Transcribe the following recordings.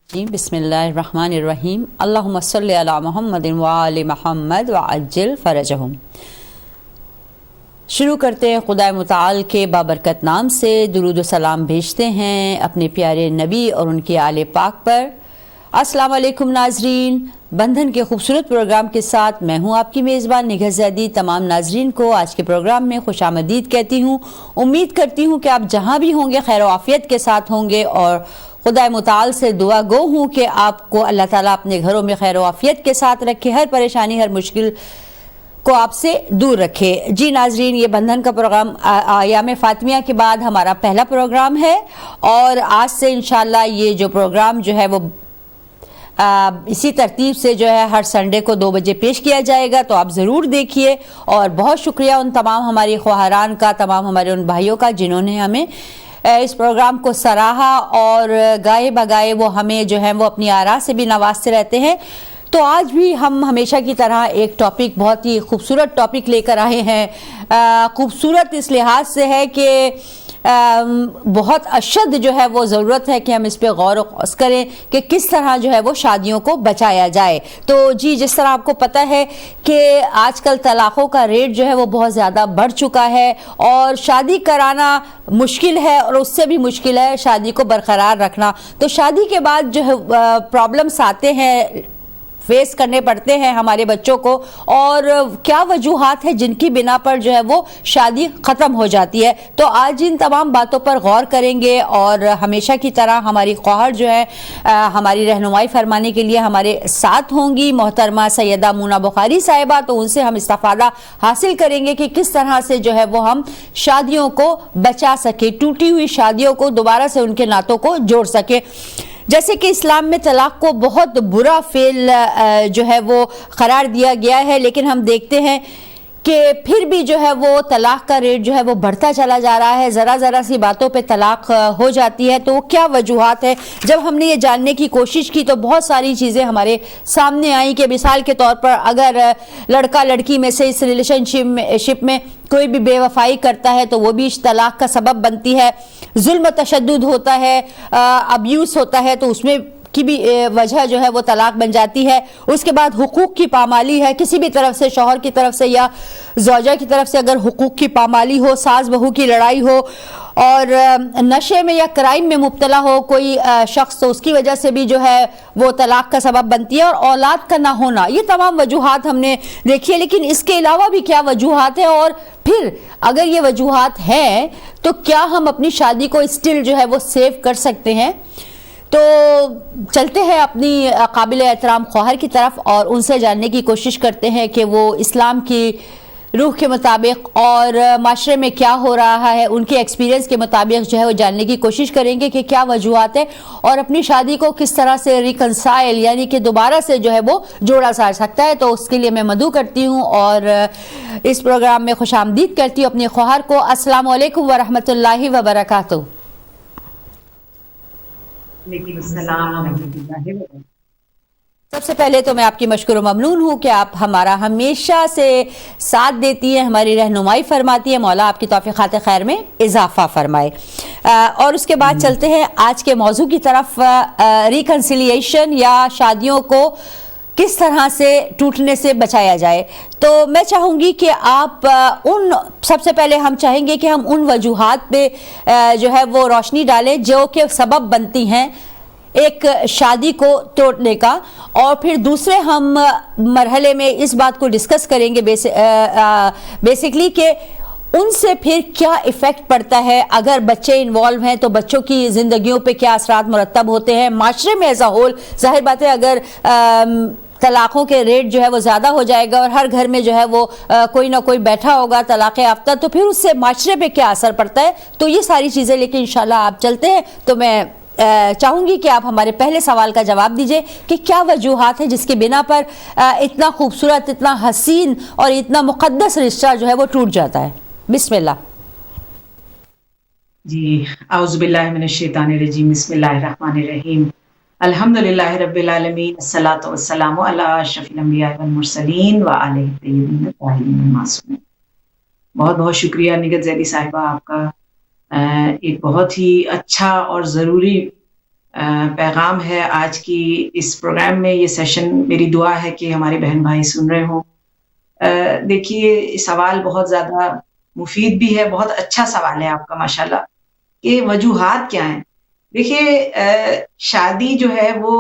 بسم اللہ الرحمن الرحیم اللہم صلی علی محمد و آل محمد وعجل فرجہم۔ شروع کرتے ہیں خدا متعال کے بابرکت نام سے، درود و سلام بھیجتے ہیں اپنے پیارے نبی اور ان کے آل پاک پر۔ السلام علیکم ناظرین، بندھن کے خوبصورت پروگرام کے ساتھ میں ہوں آپ کی میزبان نگہت زیدی۔ تمام ناظرین کو آج کے پروگرام میں خوش آمدید کہتی ہوں۔ امید کرتی ہوں کہ آپ جہاں بھی ہوں گے خیر و عافیت کے ساتھ ہوں گے، اور خدا متعال سے دعا گو ہوں کہ آپ کو اللہ تعالیٰ اپنے گھروں میں خیر و عافیت کے ساتھ رکھے، ہر پریشانی ہر مشکل کو آپ سے دور رکھے۔ جی ناظرین، یہ بندھن کا پروگرام ایام فاطمیہ کے بعد ہمارا پہلا پروگرام ہے، اور آج سے انشاءاللہ یہ جو پروگرام جو ہے وہ اسی ترتیب سے جو ہے ہر سنڈے کو 2 بجے پیش کیا جائے گا، تو آپ ضرور دیکھیے۔ اور بہت شکریہ ان تمام ہماری خواہران کا، تمام ہمارے ان بھائیوں کا جنہوں نے ہمیں اس پروگرام کو سراہا، اور گائے بگائے وہ ہمیں جو ہے وہ اپنی آراء سے بھی نوازتے رہتے ہیں۔ تو آج بھی ہم ہمیشہ کی طرح ایک ٹاپک، بہت ہی خوبصورت ٹاپک لے کر آئے ہیں۔ خوبصورت اس لحاظ سے ہے کہ بہت اشد جو ہے وہ ضرورت ہے کہ ہم اس پہ غور و خوض کریں کہ کس طرح جو ہے وہ شادیوں کو بچایا جائے۔ تو جی، جس طرح آپ کو پتہ ہے کہ آج کل طلاقوں کا ریٹ جو ہے وہ بہت زیادہ بڑھ چکا ہے، اور شادی کرانا مشکل ہے، اور اس سے بھی مشکل ہے شادی کو برقرار رکھنا۔ تو شادی کے بعد جو ہے پرابلمس آتے ہیں، فیس کرنے پڑتے ہیں ہمارے بچوں کو، اور کیا وجوہات ہیں جن کی بنا پر جو ہے وہ شادی ختم ہو جاتی ہے۔ تو آج ان تمام باتوں پر غور کریں گے، اور ہمیشہ کی طرح ہماری خواہر جو ہے ہماری رہنمائی فرمانے کے لیے ہمارے ساتھ ہوں گی، محترمہ سیدہ مونا بخاری صاحبہ۔ تو ان سے ہم استفادہ حاصل کریں گے کہ کس طرح سے جو ہے وہ ہم شادیوں کو بچا سکے، ٹوٹی ہوئی شادیوں کو دوبارہ سے ان کے ناتوں کو جوڑ سکے۔ جیسے کہ اسلام میں طلاق کو بہت برا فعل جو ہے وہ قرار دیا گیا ہے، لیکن ہم دیکھتے ہیں کہ پھر بھی جو ہے وہ طلاق کا ریٹ جو ہے وہ بڑھتا چلا جا رہا ہے، ذرا ذرا سی باتوں پہ طلاق ہو جاتی ہے۔ تو کیا وجوہات ہے؟ جب ہم نے یہ جاننے کی کوشش کی تو بہت ساری چیزیں ہمارے سامنے آئیں، کہ مثال کے طور پر اگر لڑکا لڑکی میں سے اس ریلیشن شپ میں کوئی بھی بے وفائی کرتا ہے تو وہ بھی طلاق کا سبب بنتی ہے۔ ظلم و تشدد ہوتا ہے، ابیوز ہوتا ہے، تو اس میں کی بھی وجہ جو ہے وہ طلاق بن جاتی ہے۔ اس کے بعد حقوق کی پامالی ہے، کسی بھی طرف سے، شوہر کی طرف سے یا زوجہ کی طرف سے اگر حقوق کی پامالی ہو، ساس بہو کی لڑائی ہو، اور نشے میں یا کرائم میں مبتلا ہو کوئی شخص، تو اس کی وجہ سے بھی جو ہے وہ طلاق کا سبب بنتی ہے، اور اولاد کا نہ ہونا، یہ تمام وجوہات ہم نے دیکھی ہے۔ لیکن اس کے علاوہ بھی کیا وجوہات ہیں، اور پھر اگر یہ وجوہات ہیں تو کیا ہم اپنی شادی کو اسٹل جو ہے وہ سیو کر سکتے ہیں؟ تو چلتے ہیں اپنی قابل احترام خواہر کی طرف، اور ان سے جاننے کی کوشش کرتے ہیں کہ وہ اسلام کی روح کے مطابق اور معاشرے میں کیا ہو رہا ہے، ان کے ایکسپیرینس کے مطابق جو ہے وہ جاننے کی کوشش کریں گے کہ کیا وجوہات ہیں، اور اپنی شادی کو کس طرح سے ریکنسائل یعنی کہ دوبارہ سے جو ہے وہ جوڑا جا سکتا ہے۔ تو اس کے لیے میں مدعو کرتی ہوں اور اس پروگرام میں خوش آمدید کرتی ہوں اپنی خواہر کو۔ السلام علیکم ورحمۃ اللہ وبرکاتہ۔ وعلیکم السلام ورحمۃ اللہ وبرکاتہ۔ سب سے پہلے تو میں آپ کی مشکور و ممنون ہوں کہ آپ ہمارا ہمیشہ سے ساتھ دیتی ہیں، ہماری رہنمائی فرماتی ہے۔ مولا آپ کی توفیقات خیر میں اضافہ فرمائے۔ اور اس کے بعد چلتے ہیں آج کے موضوع کی طرف، ریکنسیلیشن یا شادیوں کو کس طرح سے ٹوٹنے سے بچایا جائے۔ تو میں چاہوں گی کہ آپ سب سے پہلے ہم چاہیں گے کہ ہم ان وجوہات پہ جو ہے وہ روشنی ڈالیں جو کہ سبب بنتی ہیں ایک شادی کو توڑنے کا، اور پھر دوسرے ہم مرحلے میں اس بات کو ڈسکس کریں گے بیسکلی کہ ان سے پھر کیا ایفیکٹ پڑتا ہے۔ اگر بچے انوالو ہیں تو بچوں کی زندگیوں پہ کیا اثرات مرتب ہوتے ہیں، معاشرے میں ایز اے ہول۔ ظاہر بات ہے اگر طلاقوں کے ریٹ جو ہے وہ زیادہ ہو جائے گا، اور ہر گھر میں جو ہے وہ کوئی نہ کوئی بیٹھا ہوگا طلاق یافتہ، تو پھر اس سے معاشرے پہ کیا اثر پڑتا ہے۔ تو یہ ساری چیزیں لے کے انشاءاللہ آپ چلتے ہیں۔ تو میں چاہوں گی کہ آپ ہمارے پہلے سوال کا جواب دیجئے کہ کیا وجوہات ہیں جس کے بنا پر اتنا خوبصورت، اتنا حسین اور اتنا مقدس رشتہ جو ہے وہ ٹوٹ جاتا ہے۔ بسم اللہ۔ جی، اعوذ باللہ من الشیطان الرجیم، بسم اللہ الرحمن الرحیم، الحمدللہ رب العالمین، الصلاۃ والسلام علی اشرف الانبیاء والمرسلین وعلیہ الطیبین الطاہرین المعصومین۔ بہت بہت شکریہ نگہت زیدی صاحبہ آپ کا، ایک بہت ہی اچھا اور ضروری پیغام ہے آج کی اس پروگرام میں. یہ سیشن میری دعا ہے کہ ہمارے بہن بھائی سن رہے ہوں. دیکھیے سوال بہت زیادہ مفید بھی ہے, بہت اچھا سوال ہے آپ کا ماشاءاللہ, کہ وجوہات کیا ہیں. دیکھیے شادی جو ہے وہ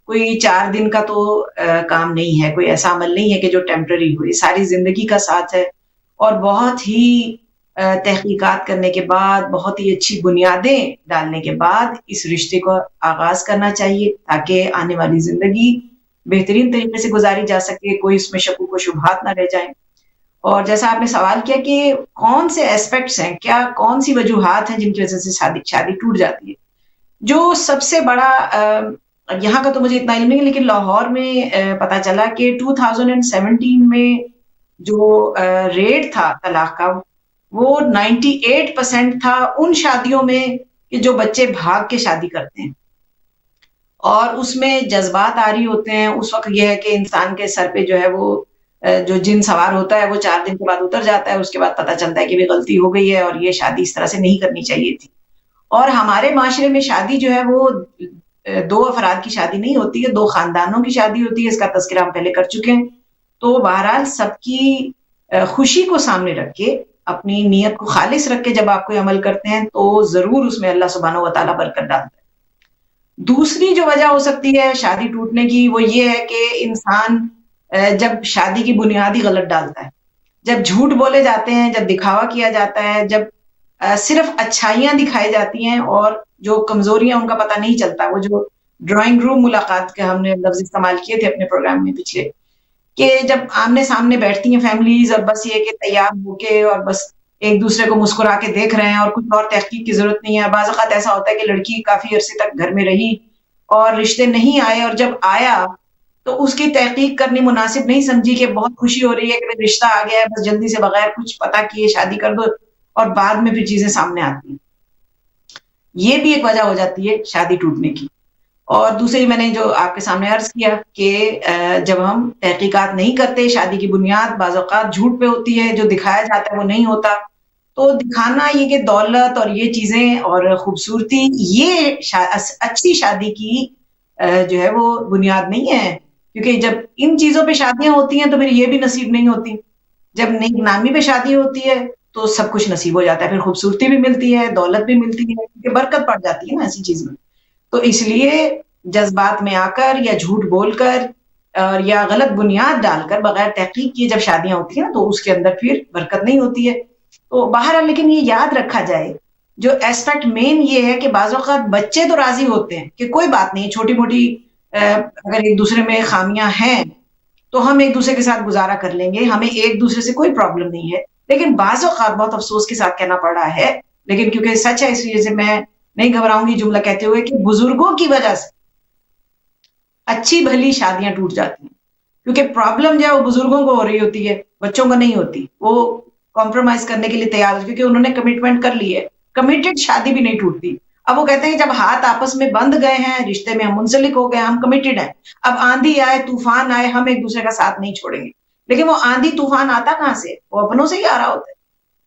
کوئی 4 دن کا تو کام نہیں ہے, کوئی ایسا عمل نہیں ہے کہ جو ٹیمپرری ہو, یہ ساری زندگی کا ساتھ ہے. اور بہت ہی تحقیقات کرنے کے بعد, بہت ہی اچھی بنیادیں ڈالنے کے بعد اس رشتے کو آغاز کرنا چاہیے, تاکہ آنے والی زندگی بہترین طریقے سے گزاری جا سکے, کوئی اس میں شکوک و شبہات نہ رہ جائیں. اور جیسا آپ نے سوال کیا کہ کون سے ایسپیکٹس ہیں, کیا کون سی وجوہات ہیں جن کی وجہ سے شادی ٹوٹ جاتی ہے. جو سب سے بڑا, یہاں کا تو مجھے اتنا علم نہیں, لیکن لاہور میں پتا چلا کہ 2017 میں جو ریٹ تھا طلاق کا, وہ 98% تھا ان شادیوں میں کہ جو بچے بھاگ کے شادی کرتے ہیں, اور اس میں جذبات آری ہوتے ہیں. اس وقت یہ ہے کہ انسان کے سر پہ جو ہے وہ جو جن سوار ہوتا ہے وہ 4 دن کے بعد اتر جاتا ہے, اس کے بعد پتہ چلتا ہے کہ بھی غلطی ہو گئی ہے اور یہ شادی اس طرح سے نہیں کرنی چاہیے تھی. اور ہمارے معاشرے میں شادی جو ہے وہ 2 افراد کی شادی نہیں ہوتی ہے, 2 خاندانوں کی شادی ہوتی ہے. اس کا تذکرہ ہم پہلے کر چکے ہیں. تو بہرحال سب کی خوشی کو سامنے رکھ کے, اپنی نیت کو خالص رکھ کے جب آپ کوئی عمل کرتے ہیں تو ضرور اس میں اللہ سبحانہ و تعالیٰ برکت ڈالتا ہے. دوسری جو وجہ ہو سکتی ہے شادی ٹوٹنے کی, وہ یہ ہے کہ انسان جب شادی کی بنیاد ہی غلط ڈالتا ہے, جب جھوٹ بولے جاتے ہیں, جب دکھاوا کیا جاتا ہے, جب صرف اچھائیاں دکھائی جاتی ہیں اور جو کمزوریاں ان کا پتہ نہیں چلتا. وہ جو ڈرائنگ روم ملاقات کے ہم نے لفظ استعمال کیے تھے اپنے پروگرام میں پچھلے, کہ جب آمنے سامنے بیٹھتی ہیں فیملیز اور بس یہ کہ تیار ہو کے اور بس ایک دوسرے کو مسکرا کے دیکھ رہے ہیں اور کچھ اور تحقیق کی ضرورت نہیں ہے. بعض اوقات ایسا ہوتا ہے کہ لڑکی کافی عرصے تک گھر میں رہی اور رشتے نہیں آئے, اور جب آیا تو اس کی تحقیق کرنی مناسب نہیں سمجھی کہ بہت خوشی ہو رہی ہے کہ رشتہ آ گیا ہے, بس جلدی سے بغیر کچھ پتہ کیے شادی کر دو, اور بعد میں پھر چیزیں سامنے آتی ہیں. یہ بھی ایک وجہ ہو جاتی ہے شادی ٹوٹنے کی. اور دوسری میں نے جو آپ کے سامنے عرض کیا کہ جب ہم تحقیقات نہیں کرتے, شادی کی بنیاد بعض اوقات جھوٹ پہ ہوتی ہے, جو دکھایا جاتا ہے وہ نہیں ہوتا. تو دکھانا یہ کہ دولت اور یہ چیزیں اور خوبصورتی یہ اچھی شادی کی جو ہے وہ بنیاد نہیں ہے, کیونکہ جب ان چیزوں پہ شادیاں ہوتی ہیں تو پھر یہ بھی نصیب نہیں ہوتی. جب نیک نامی پہ شادی ہوتی ہے تو سب کچھ نصیب ہو جاتا ہے, پھر خوبصورتی بھی ملتی ہے, دولت بھی ملتی ہے, کیونکہ برکت پڑ جاتی ہے نا ایسی چیز میں. تو اس لیے جذبات میں آ کر یا جھوٹ بول کر یا غلط بنیاد ڈال کر بغیر تحقیق کیے جب شادیاں ہوتی ہیں تو اس کے اندر پھر برکت نہیں ہوتی ہے. تو بہرحال لیکن یہ یاد رکھا جائے, جو ایسپیکٹ مین یہ ہے کہ بعض اوقات بچے تو راضی ہوتے ہیں کہ کوئی بات نہیں, چھوٹی موٹی اگر ایک دوسرے میں خامیاں ہیں تو ہم ایک دوسرے کے ساتھ گزارا کر لیں گے, ہمیں ایک دوسرے سے کوئی پرابلم نہیں ہے. لیکن بعض اوقات بہت افسوس کے ساتھ کہنا پڑ رہا ہے, لیکن کیونکہ سچ ہے اس وجہ سے میں نہیں گھبراؤں گی جملہ کہتے ہوئے, کہ بزرگوں کی وجہ سے اچھی بھلی شادیاں ٹوٹ جاتی ہیں, کیونکہ پرابلم جو ہے وہ بزرگوں کو ہو رہی ہوتی ہے, بچوں کو نہیں ہوتی. وہ کمپرومائز کرنے کے لیے تیار ہو کیونکہ انہوں نے کمٹمنٹ کر لی ہے. کمیٹڈ شادی بھی نہیں ٹوٹتی. اب وہ کہتے ہیں جب ہاتھ آپس میں بند گئے ہیں, رشتے میں ہم منسلک ہو گئے, ہم کمیٹڈ ہیں, اب آندھی آئے طوفان آئے ہم ایک دوسرے کا ساتھ نہیں چھوڑیں گے. لیکن وہ آندھی طوفان آتا کہاں سے؟ وہ اپنوں سے ہی آ رہا ہوتا ہے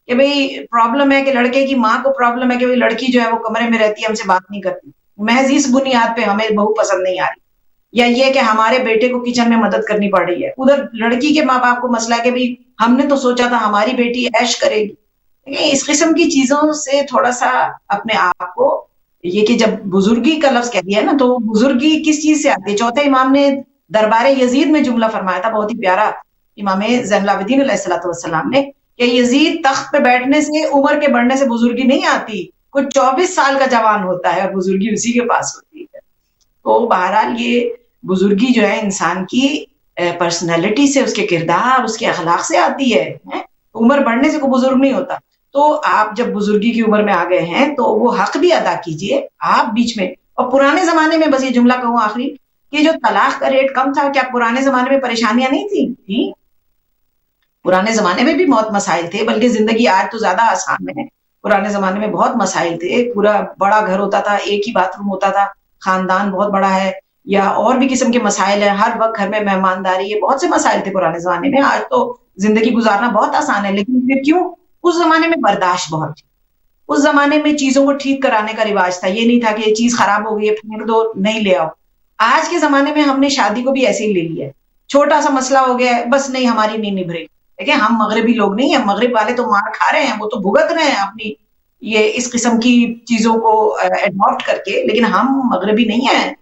کہ بھئی پرابلم ہے کہ لڑکے کی ماں کو پرابلم ہے کہ لڑکی جو ہے وہ کمرے میں رہتی ہے, ہم سے بات نہیں کرتی, محض اس بنیاد پہ ہمیں بہو پسند نہیں آ رہی, یا یہ کہ ہمارے بیٹے کو کچن میں مدد کرنی پڑ رہی ہے. ادھر لڑکی کے ماں باپ کو مسئلہ ہے کہ بھئی ہم نے تو سوچا تھا ہماری بیٹی عیش کرے گی. اس قسم کی چیزوں سے تھوڑا سا اپنے آپ کو, یہ کہ جب بزرگی کا لفظ کہہ دیا ہے نا, تو بزرگی کس چیز سے آتی ہے؟ چوتھے امام نے دربار یزید میں جملہ فرمایا تھا بہت ہی پیارا, امام زین العابدین علیہ السلام نے, کہ یزید تخت پہ بیٹھنے سے, عمر کے بڑھنے سے بزرگی نہیں آتی, کوئی 24 سال کا جوان ہوتا ہے اور بزرگی اسی کے پاس ہوتی ہے. تو بہرحال یہ بزرگی جو ہے انسان کی پرسنالٹی سے, اس کے کردار, اس کے اخلاق سے آتی ہے. عمر بڑھنے سے کوئی بزرگ نہیں ہوتا. تو آپ جب بزرگی کی عمر میں آ گئے ہیں تو وہ حق بھی ادا کیجئے آپ بیچ میں. اور پرانے زمانے میں بس یہ جملہ کہوں آخری, کہ جو طلاق کا ریٹ کم تھا, کیا پرانے زمانے میں پریشانیاں نہیں تھیں؟ پرانے زمانے میں بھی بہت مسائل تھے, بلکہ زندگی آج تو زیادہ آسان ہے. پرانے زمانے میں بہت مسائل تھے, پورا بڑا گھر ہوتا تھا, ایک ہی باتھ روم ہوتا تھا, خاندان بہت بڑا ہے, یا اور بھی قسم کے مسائل ہیں, ہر وقت گھر میں مہمانداری, یہ بہت سے مسائل تھے پرانے زمانے میں. آج تو زندگی گزارنا بہت آسان ہے, لیکن پھر کیوں؟ اس زمانے میں برداشت بہت تھی, اس زمانے میں چیزوں کو ٹھیک کرانے کا رواج تھا، یہ نہیں تھا کہ یہ چیز خراب ہو گئی ہے پھینک دو نہیں لے آؤ. آج کے زمانے میں ہم نے شادی کو بھی ایسے ہی لے لیا ہے، چھوٹا سا مسئلہ ہو گیا ہے بس نہیں ہماری نہیں نبھ رہی. دیکھیں ہم مغربی لوگ نہیں ہیں، مغرب والے تو مار کھا رہے ہیں، وہ تو بھگت رہے ہیں اپنی یہ اس قسم کی چیزوں کو اڈاپٹ کر کے، لیکن ہم مغربی نہیں ہیں.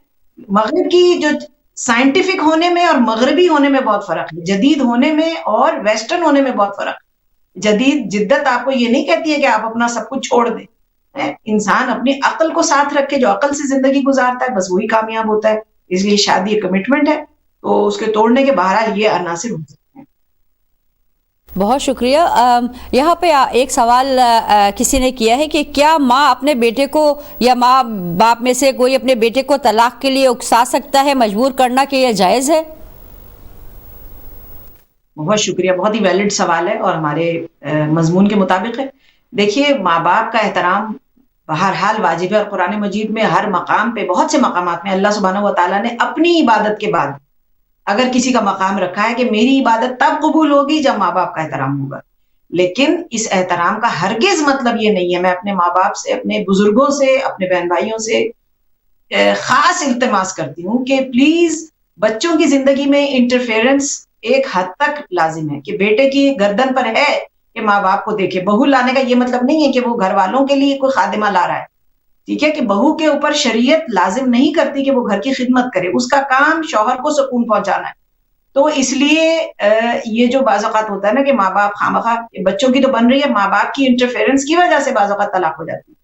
مغرب کی جو سائنٹیفک ہونے میں اور مغربی ہونے میں بہت فرق ہے، جدید ہونے میں اور ویسٹرن ہونے میں بہت فرق ہے. جدید جدت آپ کو یہ نہیں کہتی ہے کہ آپ اپنا سب کچھ چھوڑ دیں. انسان اپنی عقل کو ساتھ رکھ کے جو عقل سے زندگی گزارتا ہے بس وہی کامیاب ہوتا ہے. اس لیے شادی ایک کمٹمنٹ ہے، تو اس کے توڑنے کے بہرحال یہ عناصر ہو سکتے ہیں. بہت شکریہ. یہاں پہ ایک سوال کسی نے کیا ہے کہ کیا ماں اپنے بیٹے کو یا ماں باپ میں سے کوئی اپنے بیٹے کو طلاق کے لیے اکسا سکتا ہے، مجبور کرنا، کہ یہ جائز ہے؟ بہت شکریہ، بہت ہی ویلڈ سوال ہے اور ہمارے مضمون کے مطابق ہے. دیکھیے ماں باپ کا احترام بہرحال واجب ہے، اور قرآن مجید میں ہر مقام پہ، بہت سے مقامات میں اللہ سبحانہ و تعالیٰ نے اپنی عبادت کے بعد اگر کسی کا مقام رکھا ہے کہ میری عبادت تب قبول ہوگی جب ماں باپ کا احترام ہوگا. لیکن اس احترام کا ہرگز مطلب یہ نہیں ہے، میں اپنے ماں باپ سے، اپنے بزرگوں سے، اپنے بہن بھائیوں سے خاص التماس کرتی ہوں کہ پلیز بچوں کی زندگی میں انٹرفیئرنس ایک حد تک لازم ہے. کہ بیٹے کی گردن پر ہے کہ ماں باپ کو دیکھے. بہو لانے کا یہ مطلب نہیں ہے کہ وہ گھر والوں کے لیے کوئی خادمہ لا رہا ہے، ٹھیک ہے، کہ بہو کے اوپر شریعت لازم نہیں کرتی کہ وہ گھر کی خدمت کرے، اس کا کام شوہر کو سکون پہنچانا ہے. تو اس لیے یہ جو بعض اوقات ہوتا ہے نا کہ ماں باپ خواہ بچوں کی تو بن رہی ہے، ماں باپ کی انٹرفیئرنس کی وجہ سے بعض اوقات طلاق ہو جاتی ہے،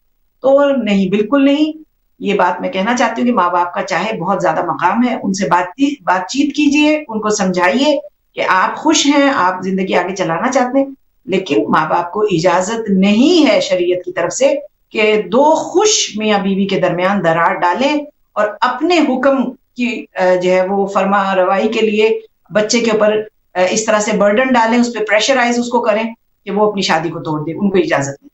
تو نہیں، بالکل نہیں. یہ بات میں کہنا چاہتی ہوں کہ ماں باپ کا چاہے بہت زیادہ مقام ہے، ان سے بات چیت کیجئے، ان کو سمجھائیے کہ آپ خوش ہیں، آپ زندگی آگے چلانا چاہتے ہیں، لیکن ماں باپ کو اجازت نہیں ہے شریعت کی طرف سے کہ دو خوش میاں بیوی کے درمیان درار ڈالیں اور اپنے حکم کی جو ہے وہ فرما روائی کے لیے بچے کے اوپر اس طرح سے برڈن ڈالیں، اس پہ پریشرائز اس کو کریں کہ وہ اپنی شادی کو توڑ دے. ان کو اجازت نہیں.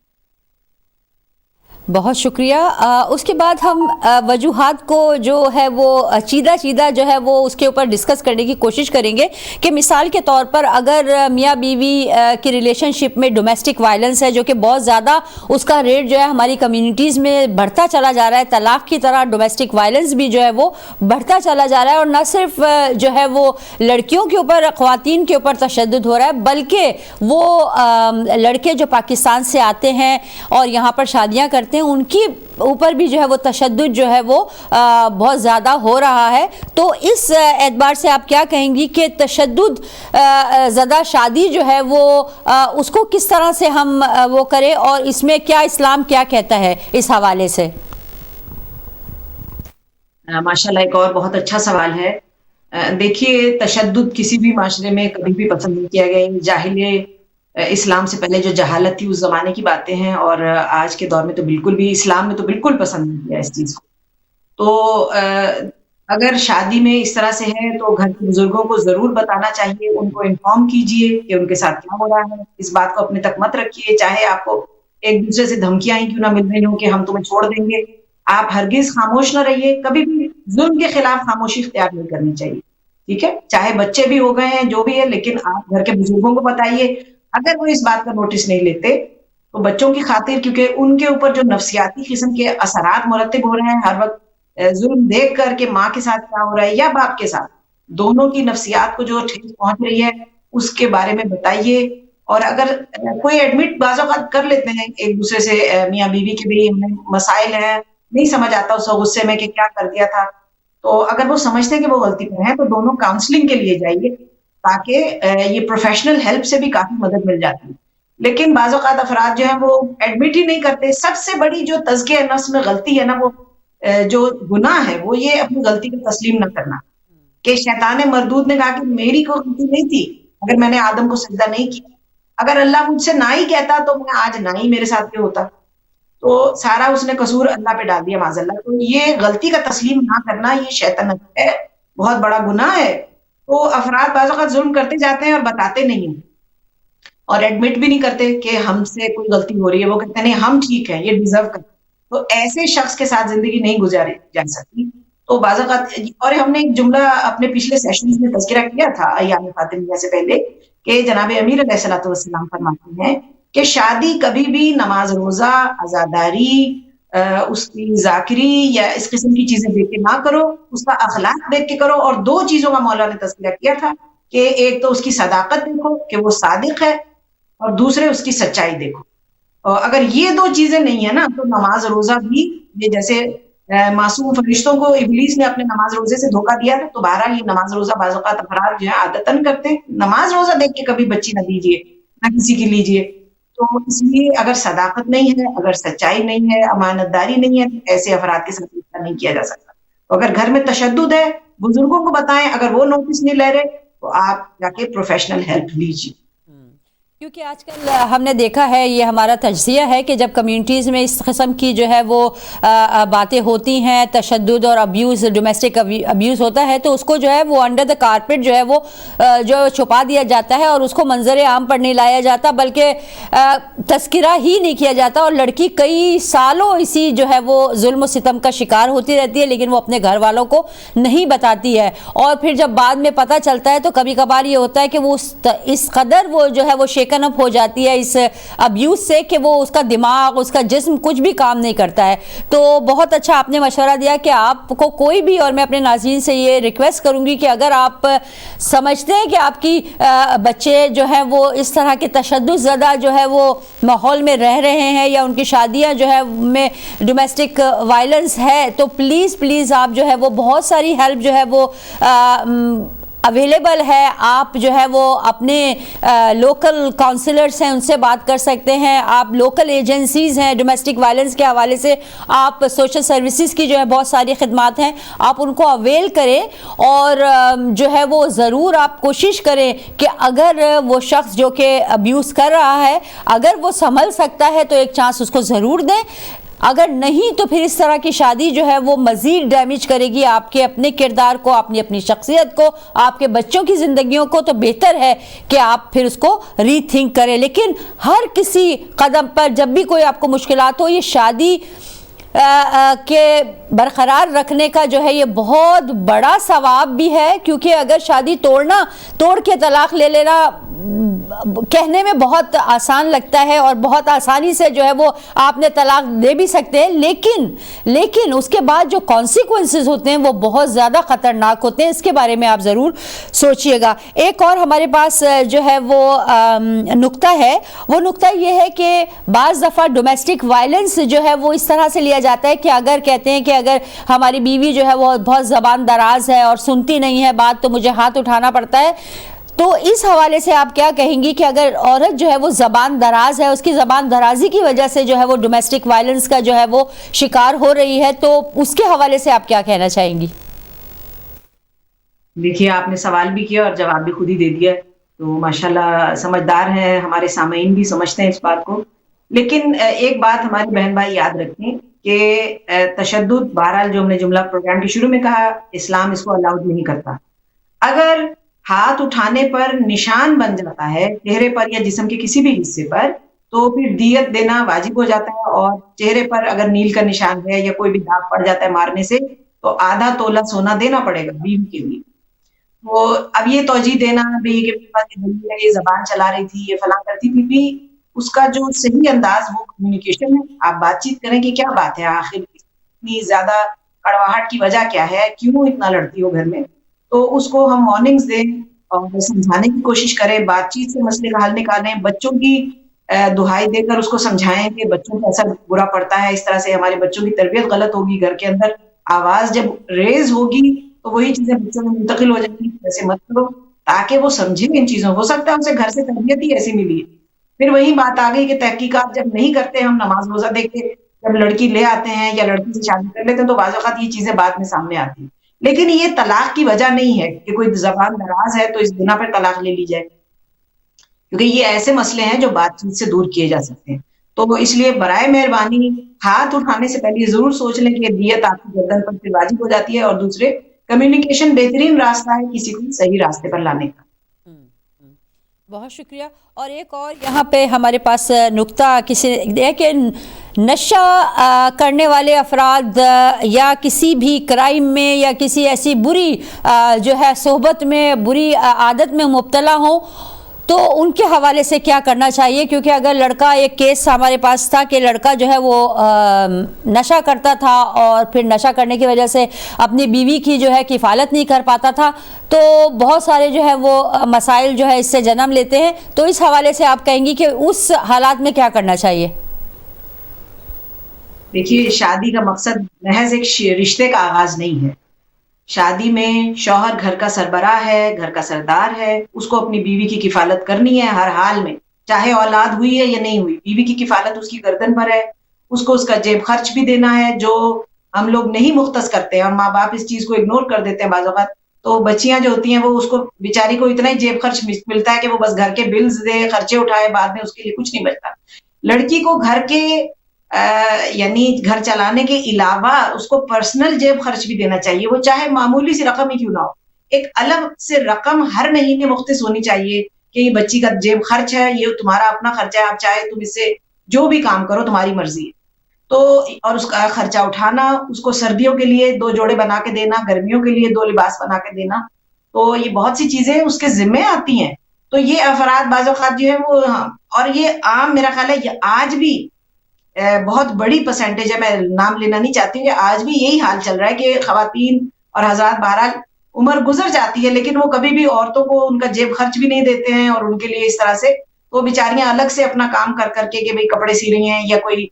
بہت شکریہ. اس کے بعد ہم وجوہات کو جو ہے وہ چیدہ جو ہے وہ اس کے اوپر ڈسکس کرنے کی کوشش کریں گے کہ مثال کے طور پر اگر میاں بیوی کی ریلیشن شپ میں ڈومیسٹک وائلنس ہے جو کہ بہت زیادہ اس کا ریٹ جو ہے ہماری کمیونٹیز میں بڑھتا چلا جا رہا ہے، طلاق کی طرح ڈومیسٹک وائلنس بھی جو ہے وہ بڑھتا چلا جا رہا ہے، اور نہ صرف جو ہے وہ لڑکیوں کے اوپر، خواتین کے اوپر تشدد ہو رہا ہے، بلکہ وہ لڑکے جو پاکستان سے آتے ہیں اور یہاں پر شادیاں کرتے ہیں ان کی اوپر بھی جو ہے وہ تشدد جو ہے وہ بہت زیادہ ہو رہا ہے. تو اس اعتبار سے آپ کیا کہیں گی کہ تشدد زدہ شادی جو ہے وہ اس کو کس طرح سے ہم وہ کریں، اور اس میں کیا اسلام کیا کہتا ہے اس حوالے سے؟ ماشاءاللہ ایک اور بہت اچھا سوال ہے. دیکھیے تشدد کسی بھی معاشرے میں کبھی بھی پسند نہیں کیا گیا. جاہلیہ اسلام سے پہلے جو جہالت تھی اس زمانے کی باتیں ہیں، اور آج کے دور میں تو بالکل بھی، اسلام میں تو بالکل پسند نہیں کیا اس چیز کو. تو اگر شادی میں اس طرح سے ہے تو گھر کے بزرگوں کو ضرور بتانا چاہیے، ان کو انفارم کیجئے کہ ان کے ساتھ کیا ہو رہا ہے. اس بات کو اپنے تک مت رکھیے، چاہے آپ کو ایک دوسرے سے دھمکیاں ہی کیوں نہ مل رہی ہوں کہ ہم تمہیں چھوڑ دیں گے. آپ ہرگز خاموش نہ رہیے، کبھی بھی ظلم کے خلاف خاموشی اختیار نہیں کرنی چاہیے، ٹھیک ہے، چاہے بچے بھی ہو گئے ہیں جو بھی ہے، لیکن آپ گھر کے بزرگوں کو بتائیے. اگر وہ اس بات کا نوٹس نہیں لیتے تو بچوں کی خاطر، کیونکہ ان کے اوپر جو نفسیاتی قسم کے اثرات مرتب ہو رہے ہیں ہر وقت ظلم دیکھ کر کہ ماں کے ساتھ کیا ہو رہا ہے یا باپ کے ساتھ، دونوں کی نفسیات کو جو ٹھیس پہنچ رہی ہے اس کے بارے میں بتائیے. اور اگر کوئی ایڈمٹ بعض اوقات کر لیتے ہیں ایک دوسرے سے، میاں بیوی کے بھی مسائل ہیں، نہیں سمجھ آتا اس غصے میں کہ کیا کر دیا تھا، تو اگر وہ سمجھتے ہیں کہ وہ غلطی پر ہیں تو دونوں کاؤنسلنگ کے لیے جائیے، تاکہ یہ پروفیشنل ہیلپ سے بھی کافی مدد مل جاتی ہے. لیکن بعض اوقات افراد جو ہیں وہ ایڈمٹ ہی نہیں کرتے. سب سے بڑی جو تزکیہ نفس میں غلطی ہے نا، وہ جو گناہ ہے وہ یہ اپنی غلطی کو تسلیم نہ کرنا. کہ شیطان مردود نے کہا کہ میری کوئی غلطی نہیں تھی اگر میں نے آدم کو سجدہ نہیں کیا، اگر اللہ مجھ سے نہ ہی کہتا تو میں آج نہ ہی میرے ساتھ کیوں ہوتا. تو سارا اس نے قصور اللہ پہ ڈال دیا معاذ اللہ. تو یہ غلطی کا تسلیم نہ کرنا یہ شیطنت ہے، بہت بڑا گناہ ہے. تو افراد بعض اوقات ظلم کرتے جاتے ہیں اور بتاتے نہیں ہیں، اور ایڈمٹ بھی نہیں کرتے کہ ہم سے کوئی غلطی ہو رہی ہے. وہ کہتے ہیں نہیں ہم ٹھیک ہیں، یہ ڈیزرو کرتے. تو ایسے شخص کے ساتھ زندگی نہیں گزاری جا سکتی. تو بعض اوقات، اور ہم نے ایک جملہ اپنے پچھلے سیشنز میں تذکرہ کیا تھا ایام فاطمیہ سے پہلے، کہ جناب امیر علیہ الصلوۃ والسلام فرماتے ہیں کہ شادی کبھی بھی نماز روزہ، عزاداری، اس کی ذاکری یا اس قسم کی چیزیں دیکھ کے نہ کرو، اس کا اخلاق دیکھ کے کرو. اور دو چیزوں کا مولا نے تذکرہ کیا تھا کہ ایک تو اس کی صداقت دیکھو کہ وہ صادق ہے، اور دوسرے اس کی سچائی دیکھو. اور اگر یہ دو چیزیں نہیں ہیں نا تو نماز روزہ بھی یہ جیسے معصوم فرشتوں کو ابلیس نے اپنے نماز روزے سے دھوکہ دیا تھا، تو بہرحال یہ نماز روزہ بعض اوقات افراد جو ہے عادتاً کرتے ہیں. نماز روزہ دیکھ کے کبھی بچی نہ دیجیے، نہ کسی کی لیجیے. تو اس لیے اگر صداقت نہیں ہے، اگر سچائی نہیں ہے، امانت داری نہیں ہے، ایسے افراد کے ساتھ رشتہ نہیں کیا جا سکتا. تو اگر گھر میں تشدد ہے، بزرگوں کو بتائیں. اگر وہ نوٹس نہیں لے رہے تو آپ جا کے پروفیشنل ہیلپ لیجیے. کیونکہ آج کل ہم نے دیکھا ہے، یہ ہمارا تجزیہ ہے کہ جب کمیونٹیز میں اس قسم کی جو ہے وہ باتیں ہوتی ہیں، تشدد اور ابیوز، ڈومیسٹک ابیوز ہوتا ہے، تو اس کو جو ہے وہ انڈر دا کارپیٹ جو ہے وہ جو چھپا دیا جاتا ہے اور اس کو منظر عام پر نہیں لایا جاتا، بلکہ تذکرہ ہی نہیں کیا جاتا. اور لڑکی کئی سالوں اسی جو ہے وہ ظلم و ستم کا شکار ہوتی رہتی ہے، لیکن وہ اپنے گھر والوں کو نہیں بتاتی ہے. اور پھر جب بعد میں پتہ چلتا ہے تو کبھی کبھار یہ ہوتا ہے کہ وہ اس قدر وہ جو ہے وہ شیکن اپ ہو جاتی ہے اس ابیوز سے کہ وہ اس کا دماغ، اس کا جسم کچھ بھی کام نہیں کرتا ہے. تو بہت اچھا آپ نے مشورہ دیا کہ آپ کو کوئی بھی، اور میں اپنے ناظرین سے یہ ریکویسٹ کروں گی کہ اگر آپ سمجھتے ہیں کہ آپ کی بچے جو ہیں وہ اس طرح کے تشدد زدہ جو ہے وہ ماحول میں رہ رہے ہیں، یا ان کی شادیاں جو ہے میں ڈومیسٹک وائلنس ہے، تو پلیز آپ جو ہے وہ بہت ساری ہیلپ جو ہے وہ اویلیبل ہے. آپ جو ہے وہ اپنے لوکل کونسلرز ہیں ان سے بات کر سکتے ہیں، آپ لوکل ایجنسیز ہیں ڈومیسٹک وائلنس کے حوالے سے، آپ سوشل سروسز کی جو ہے بہت ساری خدمات ہیں، آپ ان کو اویل کریں. اور جو ہے وہ ضرور آپ کوشش کریں کہ اگر وہ شخص جو کہ ابیوز کر رہا ہے اگر وہ سنبھل سکتا ہے تو ایک چانس اس کو ضرور دیں. اگر نہیں تو پھر اس طرح کی شادی جو ہے وہ مزید ڈیمیج کرے گی آپ کے اپنے کردار کو، اپنی شخصیت کو، آپ کے بچوں کی زندگیوں کو. تو بہتر ہے کہ آپ پھر اس کو ری تھنک کریں. لیکن ہر کسی قدم پر جب بھی کوئی آپ کو مشکلات ہو، یہ شادی کے برقرار رکھنے کا جو ہے یہ بہت بڑا ثواب بھی ہے. کیونکہ اگر شادی توڑ کے طلاق لے لینا کہنے میں بہت آسان لگتا ہے اور بہت آسانی سے جو ہے وہ آپ نے طلاق دے بھی سکتے ہیں، لیکن اس کے بعد جو کانسیکوینسز ہوتے ہیں وہ بہت زیادہ خطرناک ہوتے ہیں. اس کے بارے میں آپ ضرور سوچئے گا. ایک اور ہمارے پاس جو ہے وہ نقطہ ہے، وہ نقطہ یہ ہے کہ بعض دفعہ ڈومیسٹک وائلنس جو ہے وہ اس طرح سے لیا جاتا ہے کہ اگر کہتے ہیں کہ اگر ہماری بیوی جو ہے وہ بہت زبان دراز ہے اور سنتی نہیں ہے بات تو مجھے ہاتھ اٹھانا پڑتا ہے. تو اس حوالے سے آپ کیا کہیں گی کہ اگر عورت جو ہے وہ زبان دراز ہے، اس کی زبان درازی کی وجہ سے جو ہے وہ ڈومیسٹک وائلنس کا جو ہے وہ شکار ہو رہی ہے، تو اس کے حوالے سے آپ کیا کہنا چاہیں گی؟ دیکھیے، آپ نے سوال بھی کیا اور جواب بھی خود ہی دے دیا، تو ماشاءاللہ سمجھدار ہیں، ہمارے سامعین بھی سمجھتے ہیں اس بات کو. لیکن ایک بات ہمارے بہن بھائی یاد رکھیں کہ تشدد، بہرحال جو ہم نے جملہ پروگرام کے شروع میں کہا، اسلام اس کو الاؤڈ نہیں کرتا. اگر ہاتھ اٹھانے پر نشان بن جاتا ہے چہرے پر یا جسم کے کسی بھی حصے پر، تو پھر دیت دینا واجب ہو جاتا ہے. اور چہرے پر اگر نیل کا نشان ہے یا کوئی بھی داغ پڑ جاتا ہے مارنے سے، تو آدھا تولہ سونا دینا پڑے گا بیوی کے لیے. تو اب یہ توجیہ دینا بھی کہ یہ زبان چلا رہی تھی، یہ فلاں کرتی تھی، اس کا جو صحیح انداز وہ کمیونیکیشن ہے. آپ بات چیت کریں کہ کیا بات ہے، آخر اتنی زیادہ کڑواہٹ کی وجہ کیا ہے، کیوں اتنا لڑتی ہو گھر میں. تو اس کو ہم وارننگز دیں اور سمجھانے کی کوشش کریں، بات چیت سے مسئلے کا حل نکالیں، بچوں کی دہائی دے کر اس کو سمجھائیں کہ بچوں کو ایسا برا پڑتا ہے، اس طرح سے ہمارے بچوں کی تربیت غلط ہوگی. گھر کے اندر آواز جب ریز ہوگی تو وہی چیزیں بچوں میں منتقل ہو جائیں گی. ایسے مت کرو تاکہ وہ سمجھیں ان چیزوں. ہو سکتا ہے ان سے گھر سے تربیت ہی ایسی ملی ہے. پھر وہی بات آ گئی کہ تحقیقات جب نہیں کرتے ہم نماز روزہ دیکھ کے، جب لڑکی لے آتے ہیں یا لڑکی سے شادی کر لیتے ہیں تو بعض اوقات یہ چیزیں بعد میں سامنے آتی ہیں. لیکن یہ طلاق کی وجہ نہیں ہے کہ کوئی زبان دراز ہے تو اس بنا پر طلاق لے لی جائے، کیونکہ یہ ایسے مسئلے ہیں جو بات چیت سے دور کیے جا سکتے ہیں. تو اس لیے برائے مہربانی ہاتھ اٹھانے سے پہلے یہ ضرور سوچ لیں کہ دیت آپ کی گردن پر پھر واجب ہو جاتی ہے. اور دوسرے، کمیونیکیشن بہترین راستہ ہے کسی کو صحیح راستے پر لانے کا. بہت شکریہ. اور ایک اور یہاں پہ ہمارے پاس نقطہ کسی کہ نشہ کرنے والے افراد یا کسی بھی کرائم میں یا کسی ایسی بری جو ہے صحبت میں، بری عادت میں مبتلا ہوں، تو ان کے حوالے سے کیا کرنا چاہیے؟ کیونکہ اگر لڑکا، ایک کیس ہمارے پاس تھا کہ لڑکا جو ہے وہ نشہ کرتا تھا اور پھر نشہ کرنے کی وجہ سے اپنی بیوی کی جو ہے کفالت نہیں کر پاتا تھا، تو بہت سارے جو ہے وہ مسائل جو ہے اس سے جنم لیتے ہیں. تو اس حوالے سے آپ کہیں گی کہ اس حالات میں کیا کرنا چاہیے؟ دیکھیے، شادی کا مقصد محض ایک رشتے کا آغاز نہیں ہے. شادی میں شوہر گھر کا سربراہ ہے، گھر کا سردار ہے، اس کو اپنی بیوی کی کفالت کرنی ہے ہر حال میں، چاہے اولاد ہوئی ہے یا نہیں ہوئی. بیوی کی کفالت اس کی گردن پر ہے، اس کو اس کا جیب خرچ بھی دینا ہے، جو ہم لوگ نہیں مختص کرتے. ہم ماں باپ اس چیز کو اگنور کر دیتے ہیں بعض اوقات. تو بچیاں جو ہوتی ہیں وہ اس کو بیچاری کو اتنا ہی جیب خرچ ملتا ہے کہ وہ بس گھر کے بلز دے، خرچے اٹھائے، بعد میں اس کے لیے کچھ نہیں بچتا. لڑکی کو گھر کے یعنی گھر چلانے کے علاوہ اس کو پرسنل جیب خرچ بھی دینا چاہیے، وہ چاہے معمولی سی رقم ہی کیوں نہ ہو. ایک الگ سے رقم ہر مہینے مختص ہونی چاہیے کہ یہ بچی کا جیب خرچ ہے، یہ تمہارا اپنا خرچہ ہے، آپ چاہے تم اس سے جو بھی کام کرو تمہاری مرضی ہے. تو اور اس کا خرچہ اٹھانا، اس کو سردیوں کے لیے 2 جوڑے بنا کے دینا، گرمیوں کے لیے 2 لباس بنا کے دینا. تو یہ بہت سی چیزیں اس کے ذمے آتی ہیں. تو یہ افراد بعض اوقات جو ہے وہ، اور یہ عام میرا خیال ہے یہ آج بھی بہت بڑی پرسنٹیج ہے، میں نام لینا نہیں چاہتی ہوں، کہ آج بھی یہی حال چل رہا ہے کہ خواتین اور حضرات بہرحال عمر گزر جاتی ہے لیکن وہ کبھی بھی عورتوں کو ان کا جیب خرچ بھی نہیں دیتے ہیں، اور ان کے لیے اس طرح سے وہ بیچاریاں الگ سے اپنا کام کر کر کے کہ بھئی کپڑے سی رہی ہیں یا کوئی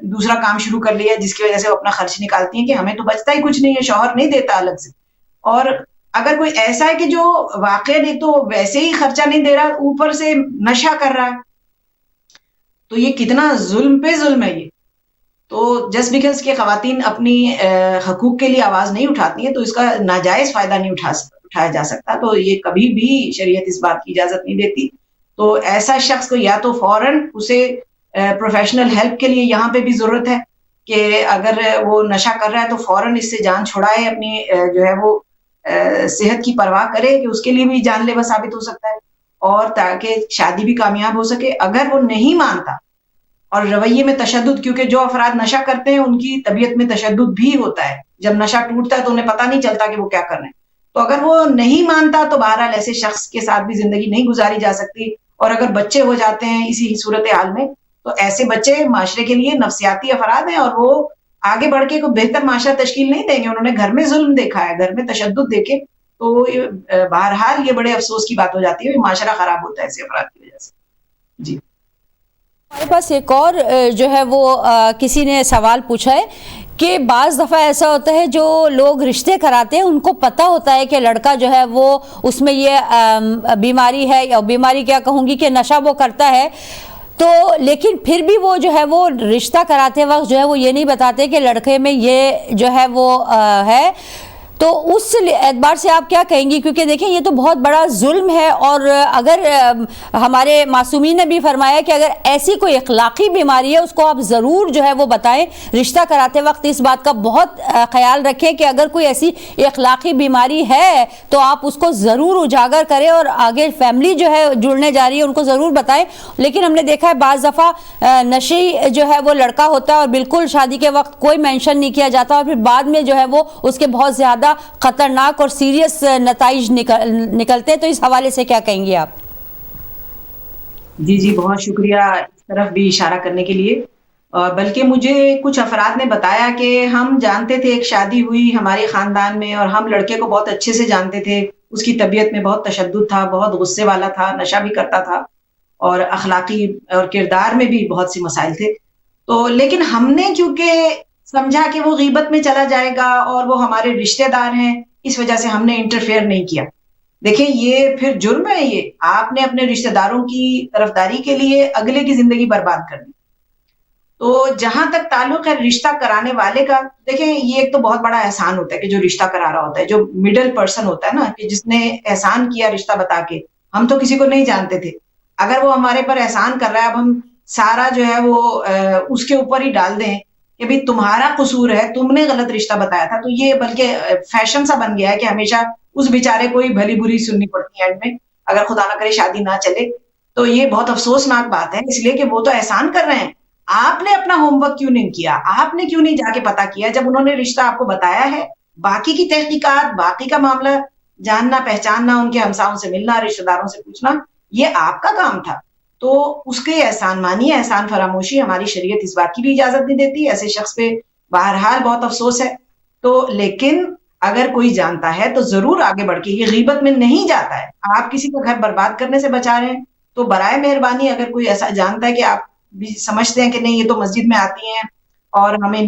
دوسرا کام شروع کر لیا جس کی وجہ سے وہ اپنا خرچ نکالتی ہیں کہ ہمیں تو بچتا ہی کچھ نہیں ہے، شوہر نہیں دیتا الگ سے. اور اگر کوئی ایسا ہے کہ جو واقعہ نہیں تو ویسے ہی خرچہ نہیں دے رہا، اوپر سے نشہ کر رہا ہے، تو یہ کتنا ظلم پہ ظلم ہے یہ. تو جسٹ بیکاز کہ خواتین اپنی حقوق کے لیے آواز نہیں اٹھاتی ہیں تو اس کا ناجائز فائدہ نہیں اٹھایا جا سکتا. تو یہ کبھی بھی شریعت اس بات کی اجازت نہیں دیتی. تو ایسا شخص کو یا تو فوراً اسے پروفیشنل ہیلپ کے لیے یہاں پہ بھی ضرورت ہے کہ اگر وہ نشہ کر رہا ہے تو فوراً اس سے جان چھڑائے، اپنی جو ہے وہ صحت کی پرواہ کرے کہ اس کے لیے بھی جان لیوا ثابت ہو سکتا ہے، اور تاکہ شادی بھی کامیاب ہو سکے. اگر وہ نہیں مانتا اور رویے میں تشدد، کیونکہ جو افراد نشہ کرتے ہیں ان کی طبیعت میں تشدد بھی ہوتا ہے، جب نشہ ٹوٹتا ہے تو انہیں پتہ نہیں چلتا کہ وہ کیا کر رہے ہیں. تو اگر وہ نہیں مانتا تو بہرحال ایسے شخص کے ساتھ بھی زندگی نہیں گزاری جا سکتی. اور اگر بچے ہو جاتے ہیں اسی صورتحال میں تو ایسے بچے معاشرے کے لیے نفسیاتی افراد ہیں، اور وہ آگے بڑھ کے کوئی بہتر معاشرہ تشکیل نہیں دیں گے. انہوں نے گھر میں ظلم دیکھا ہے، گھر میں تشدد دیکھے، تو بہرحال یہ بڑے افسوس کی بات ہو جاتی ہے، معاشرہ خراب ہوتا ہے ایسے افراد کی وجہ سے. جی، ہمارے پاس ایک اور جو ہے وہ کسی نے سوال پوچھا ہے کہ بعض دفعہ ایسا ہوتا ہے جو لوگ رشتے کراتے ہیں ان کو پتہ ہوتا ہے کہ لڑکا جو ہے وہ اس میں یہ بیماری ہے، یا بیماری کیا کہوں گی کہ نشہ وہ کرتا ہے، تو لیکن پھر بھی وہ جو ہے وہ رشتہ کراتے وقت جو ہے وہ یہ نہیں بتاتے کہ لڑکے میں یہ جو ہے وہ ہے. تو اس اعتبار سے آپ کیا کہیں گی؟ کیونکہ دیکھیں یہ تو بہت بڑا ظلم ہے، اور اگر ہمارے معصومین نے بھی فرمایا کہ اگر ایسی کوئی اخلاقی بیماری ہے اس کو آپ ضرور جو ہے وہ بتائیں. رشتہ کراتے وقت اس بات کا بہت خیال رکھیں کہ اگر کوئی ایسی اخلاقی بیماری ہے تو آپ اس کو ضرور اجاگر کریں، اور آگے فیملی جو ہے جڑنے جا رہی ہے ان کو ضرور بتائیں. لیکن ہم نے دیکھا ہے بعض دفعہ نشی جو ہے وہ لڑکا ہوتا ہے اور بالکل شادی کے وقت کوئی مینشن نہیں کیا جاتا، اور پھر بعد میں جو ہے وہ اس کے بہت زیادہ خطرناک اور سیریس نتائج نکلتے ہیں. تو اس حوالے سے کیا کہیں گے آپ؟ جی بہت شکریہ اس طرف بھی اشارہ کرنے کے لیے. بلکہ مجھے کچھ افراد نے بتایا کہ ہم جانتے تھے، ایک شادی ہوئی ہمارے خاندان میں اور ہم لڑکے کو بہت اچھے سے جانتے تھے، اس کی طبیعت میں بہت تشدد تھا، بہت غصے والا تھا، نشہ بھی کرتا تھا، اور اخلاقی اور کردار میں بھی بہت سی مسائل تھے. تو لیکن ہم نے چونکہ سمجھا کہ وہ غیبت میں چلا جائے گا اور وہ ہمارے رشتہ دار ہیں، اس وجہ سے ہم نے انٹرفیئر نہیں کیا. دیکھیں یہ پھر جرم ہے، یہ آپ نے اپنے رشتہ داروں کی طرفداری کے لیے اگلے کی زندگی برباد کر دی. تو جہاں تک تعلق ہے رشتہ کرانے والے کا، دیکھیں یہ ایک تو بہت بڑا احسان ہوتا ہے کہ جو رشتہ کرا رہا ہوتا ہے، جو مڈل پرسن ہوتا ہے نا، کہ جس نے احسان کیا رشتہ بتا کے. ہم تو کسی کو نہیں جانتے تھے، اگر وہ ہمارے پر احسان کر رہا ہے اب ہم سارا جو ہے وہ اس کے اوپر ہی ڈال دیں کہ بھئی تمہارا قصور ہے، تم نے غلط رشتہ بتایا تھا. تو یہ بلکہ فیشن سا بن گیا ہے کہ ہمیشہ اس بیچارے کو ہی بھلی بری سننی پڑتی ہے اینڈ میں، اگر خدا نہ کرے شادی نہ چلے. تو یہ بہت افسوسناک بات ہے، اس لیے کہ وہ تو احسان کر رہے ہیں. آپ نے اپنا ہوم ورک کیوں نہیں کیا؟ آپ نے کیوں نہیں جا کے پتا کیا جب انہوں نے رشتہ آپ کو بتایا ہے؟ باقی کی تحقیقات، باقی کا معاملہ جاننا، پہچاننا، ان کے ہمساؤں سے ملنا، رشتہ داروں سے پوچھنا، یہ آپ کا کام تھا. تو اس کے احسان مانی احسان فراموشی ہماری شریعت اس بات کی بھی اجازت نہیں دیتی. ایسے شخص پہ بہرحال بہت افسوس ہے. تو لیکن اگر کوئی جانتا ہے تو ضرور آگے بڑھ کے, یہ غیبت میں نہیں جاتا ہے. آپ کسی کا گھر برباد کرنے سے بچا رہے ہیں تو برائے مہربانی اگر کوئی ایسا جانتا ہے کہ آپ بھی سمجھتے ہیں کہ نہیں یہ تو مسجد میں آتی ہیں اور ہمیں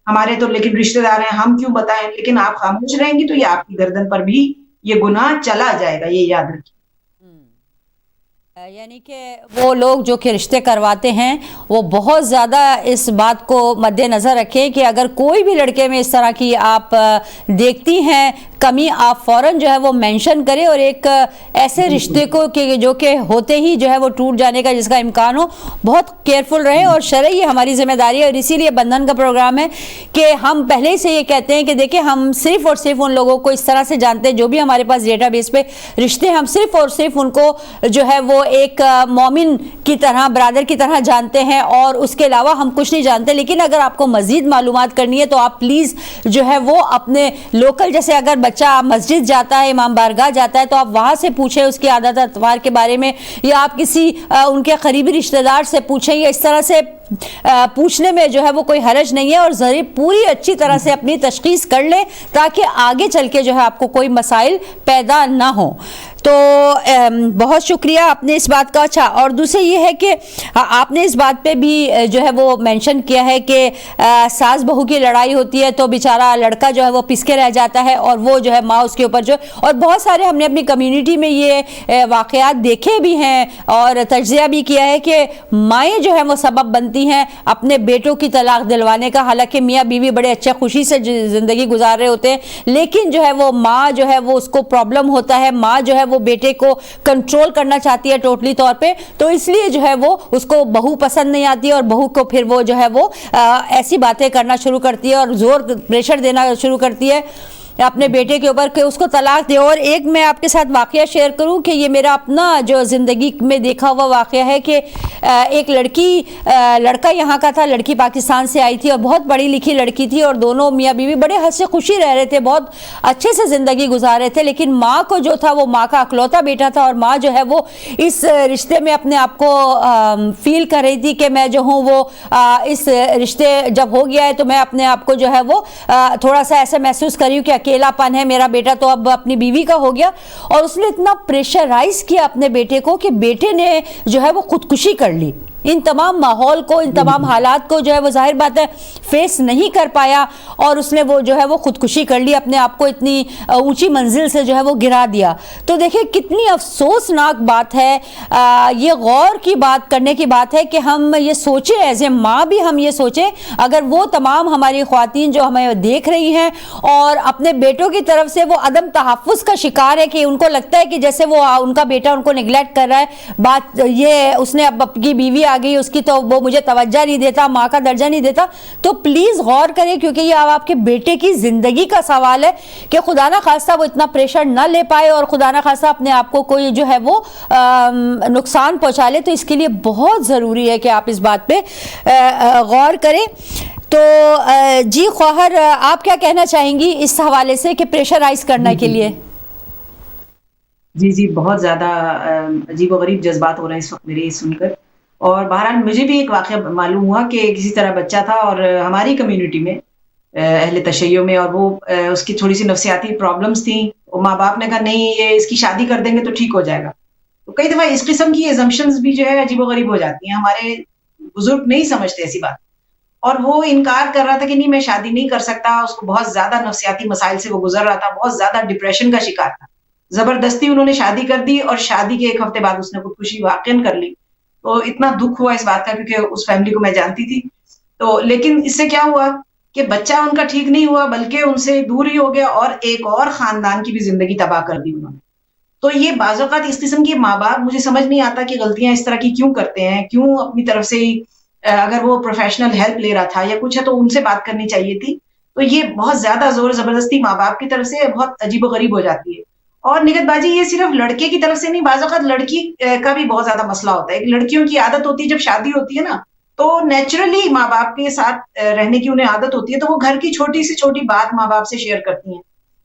ہمارے تو لیکن رشتہ دار ہیں, ہم کیوں بتائیں, لیکن آپ خاموش رہیں گی تو یہ آپ کی گردن پر بھی یہ گناہ چلا جائے گا, یہ یاد رکھیے. یعنی کہ وہ لوگ جو کہ رشتے کرواتے ہیں وہ بہت زیادہ اس بات کو مد نظر رکھیں کہ اگر کوئی بھی لڑکے میں اس طرح کی آپ دیکھتی ہیں کمی, آپ فوراً جو ہے وہ مینشن کریں, اور ایک ایسے رشتے کو کہ جو کہ ہوتے ہی جو ہے وہ ٹوٹ جانے کا جس کا امکان ہو, بہت کیئرفل رہیں. اور شرعی یہ ہماری ذمہ داری ہے, اور اسی لیے بندھن کا پروگرام ہے کہ ہم پہلے ہی سے یہ کہتے ہیں کہ دیکھیں ہم صرف اور صرف ان لوگوں کو اس طرح سے جانتے ہیں جو بھی ہمارے پاس ڈیٹا بیس پہ رشتے, ہم صرف اور صرف ان کو جو ہے وہ ایک مومن کی طرح, برادر کی طرح جانتے ہیں, اور اس کے علاوہ ہم کچھ نہیں جانتے. لیکن اگر آپ کو مزید معلومات کرنی ہے تو آپ پلیز جو ہے وہ اپنے لوکل, جیسے اگر بچہ مسجد جاتا ہے, امام بارگاہ جاتا ہے, تو آپ وہاں سے پوچھیں اس کی عادت اطوار کے بارے میں, یا آپ کسی ان کے قریبی رشتہ دار سے پوچھیں, یا اس طرح سے پوچھنے میں جو ہے وہ کوئی حرج نہیں ہے. اور ضرور پوری اچھی طرح سے اپنی تشخیص کر لیں تاکہ آگے چل کے جو ہے آپ کو کوئی مسائل پیدا نہ ہوں. تو بہت شکریہ آپ نے اس بات کا. اچھا, اور دوسرے یہ ہے کہ آپ نے اس بات پہ بھی جو ہے وہ مینشن کیا ہے کہ ساس بہو کی لڑائی ہوتی ہے تو بیچارہ لڑکا جو ہے وہ پس کے رہ جاتا ہے, اور وہ جو ہے ماں اس کے اوپر جو, اور بہت سارے ہم نے اپنی کمیونٹی میں یہ واقعات دیکھے بھی ہیں اور تجزیہ بھی کیا ہے کہ مائیں جو ہے وہ سبب بنتی ہیں اپنے بیٹوں کی طلاق دلوانے کا. حالانکہ میاں بیوی بڑے اچھے خوشی سے زندگی گزار رہے ہوتے ہیں, لیکن جو ہے وہ ماں جو ہے وہ اس کو پرابلم ہوتا ہے, ماں جو ہے وہ بیٹے کو کنٹرول کرنا چاہتی ہے ٹوٹلی طور پہ, تو اس لیے جو ہے وہ اس کو بہو پسند نہیں آتی ہے, اور بہو کو پھر وہ جو ہے وہ ایسی باتیں کرنا شروع کرتی ہے اور زور پریشر دینا شروع کرتی ہے اپنے بیٹے کے اوپر کہ اس کو طلاق دے. اور ایک میں آپ کے ساتھ واقعہ شیئر کروں کہ یہ میرا اپنا جو زندگی میں دیکھا ہوا واقعہ ہے کہ ایک لڑکا یہاں کا تھا, لڑکی پاکستان سے آئی تھی اور بہت پڑھی لکھی لڑکی تھی, اور دونوں میاں بیوی بڑے ہنسی خوشی رہ رہے تھے, بہت اچھے سے زندگی گزار رہے تھے. لیکن ماں کو جو تھا وہ ماں کا اکلوتا بیٹا تھا, اور ماں جو ہے وہ اس رشتے میں اپنے آپ کو فیل کر رہی تھی کہ میں جو ہوں وہ اس رشتے جب ہو گیا ہے تو میں اپنے آپ کو جو ہے وہ تھوڑا سا ایسا محسوس کر رہی ہوں کہ اکیلا پن ہے, میرا بیٹا تو اب اپنی بیوی کا ہو گیا. اور اس نے اتنا پریشرائز کیا اپنے بیٹے کو کہ بیٹے نے جو ہے وہ خودکشی کر لی. ان تمام ماحول کو, ان تمام حالات کو جو ہے وہ ظاہر بات ہے فیس نہیں کر پایا, اور اس نے وہ جو ہے وہ خودکشی کر لی, اپنے آپ کو اتنی اونچی منزل سے جو ہے وہ گرا دیا. تو دیکھیں کتنی افسوسناک بات ہے, یہ غور کی بات کرنے کی بات ہے کہ ہم یہ سوچیں, ایز اے ماں بھی ہم یہ سوچیں اگر وہ تمام ہماری خواتین جو ہمیں دیکھ رہی ہیں اور اپنے بیٹوں کی طرف سے وہ عدم تحفظ کا شکار ہے کہ ان کو لگتا ہے کہ جیسے وہ ان کا بیٹا ان کو نیگلیکٹ کر رہا ہے, بات یہ اس نے اب اپنی بیوی آ گئی اس کی تو وہ مجھے توجہ نہیں دیتا, ماں کا درجہ نہیں دیتا, تو پلیز غور کریں کیونکہ یہ آپ کے بیٹے کی زندگی کا سوال ہے کہ خدا نہ خواستہ وہ اتنا پریشر نہ لے پائے اور خدا نہ خواستہ اپنے آپ کو کوئی جو ہے وہ نقصان پہنچا لے. تو اس کے لیے بہت ضروری ہے کہ آپ اس بات پہ غور کریں. تو جی خواہر, آپ کیا کہنا چاہیں گی اس حوالے سے کہ پریشرائز کرنے کے لیے؟ جی بہت زیادہ عجیب و غریب جذبات ہو رہے ہیں اس وقت میرے یہ سن کر. اور بہرحال مجھے بھی ایک واقعہ معلوم ہوا کہ کسی طرح بچہ تھا اور ہماری کمیونٹی میں اہل تشیع میں, اور وہ اس کی تھوڑی سی نفسیاتی پرابلمز تھیں. ماں باپ نے کہا نہیں یہ اس کی شادی کر دیں گے تو ٹھیک ہو جائے گا. تو کئی دفعہ اس قسم کی ایزمپشنز بھی جو ہے عجیب و غریب ہو جاتی ہیں, ہمارے بزرگ نہیں سمجھتے ایسی بات. اور وہ انکار کر رہا تھا کہ نہیں میں شادی نہیں کر سکتا, اس کو بہت زیادہ نفسیاتی مسائل سے وہ گزر رہا تھا, بہت زیادہ ڈپریشن کا شکار تھا. زبردستی انہوں نے شادی کر دی اور شادی کے ایک ہفتے بعد اس نے خودکشی واقعاً کر لی. تو اتنا دکھ ہوا اس بات کا کیونکہ اس فیملی کو میں جانتی تھی. تو لیکن اس سے کیا ہوا کہ بچہ ان کا ٹھیک نہیں ہوا بلکہ ان سے دور ہی ہو گیا, اور ایک اور خاندان کی بھی زندگی تباہ کر دی انہوں نے. تو یہ بعض اوقات اس قسم کے ماں باپ, مجھے سمجھ نہیں آتا کہ غلطیاں اس طرح کی کیوں کرتے ہیں, کیوں اپنی طرف سے اگر وہ پروفیشنل ہیلپ لے رہا تھا یا کچھ ہے تو ان سے بات کرنی چاہیے تھی. تو یہ بہت زیادہ زور زبردستی ماں باپ کی طرف سے بہت عجیب و غریب ہو جاتی ہے. اور نگہت باجی یہ صرف لڑکے کی طرف سے نہیں, بعض اوقات لڑکی کا بھی بہت زیادہ مسئلہ ہوتا ہے. لڑکیوں کی عادت ہوتی ہے جب شادی ہوتی ہے نا تو نیچرلی ماں باپ کے ساتھ رہنے کی انہیں عادت ہوتی ہے, تو وہ گھر کی چھوٹی سے چھوٹی بات ماں باپ سے شیئر کرتی ہیں.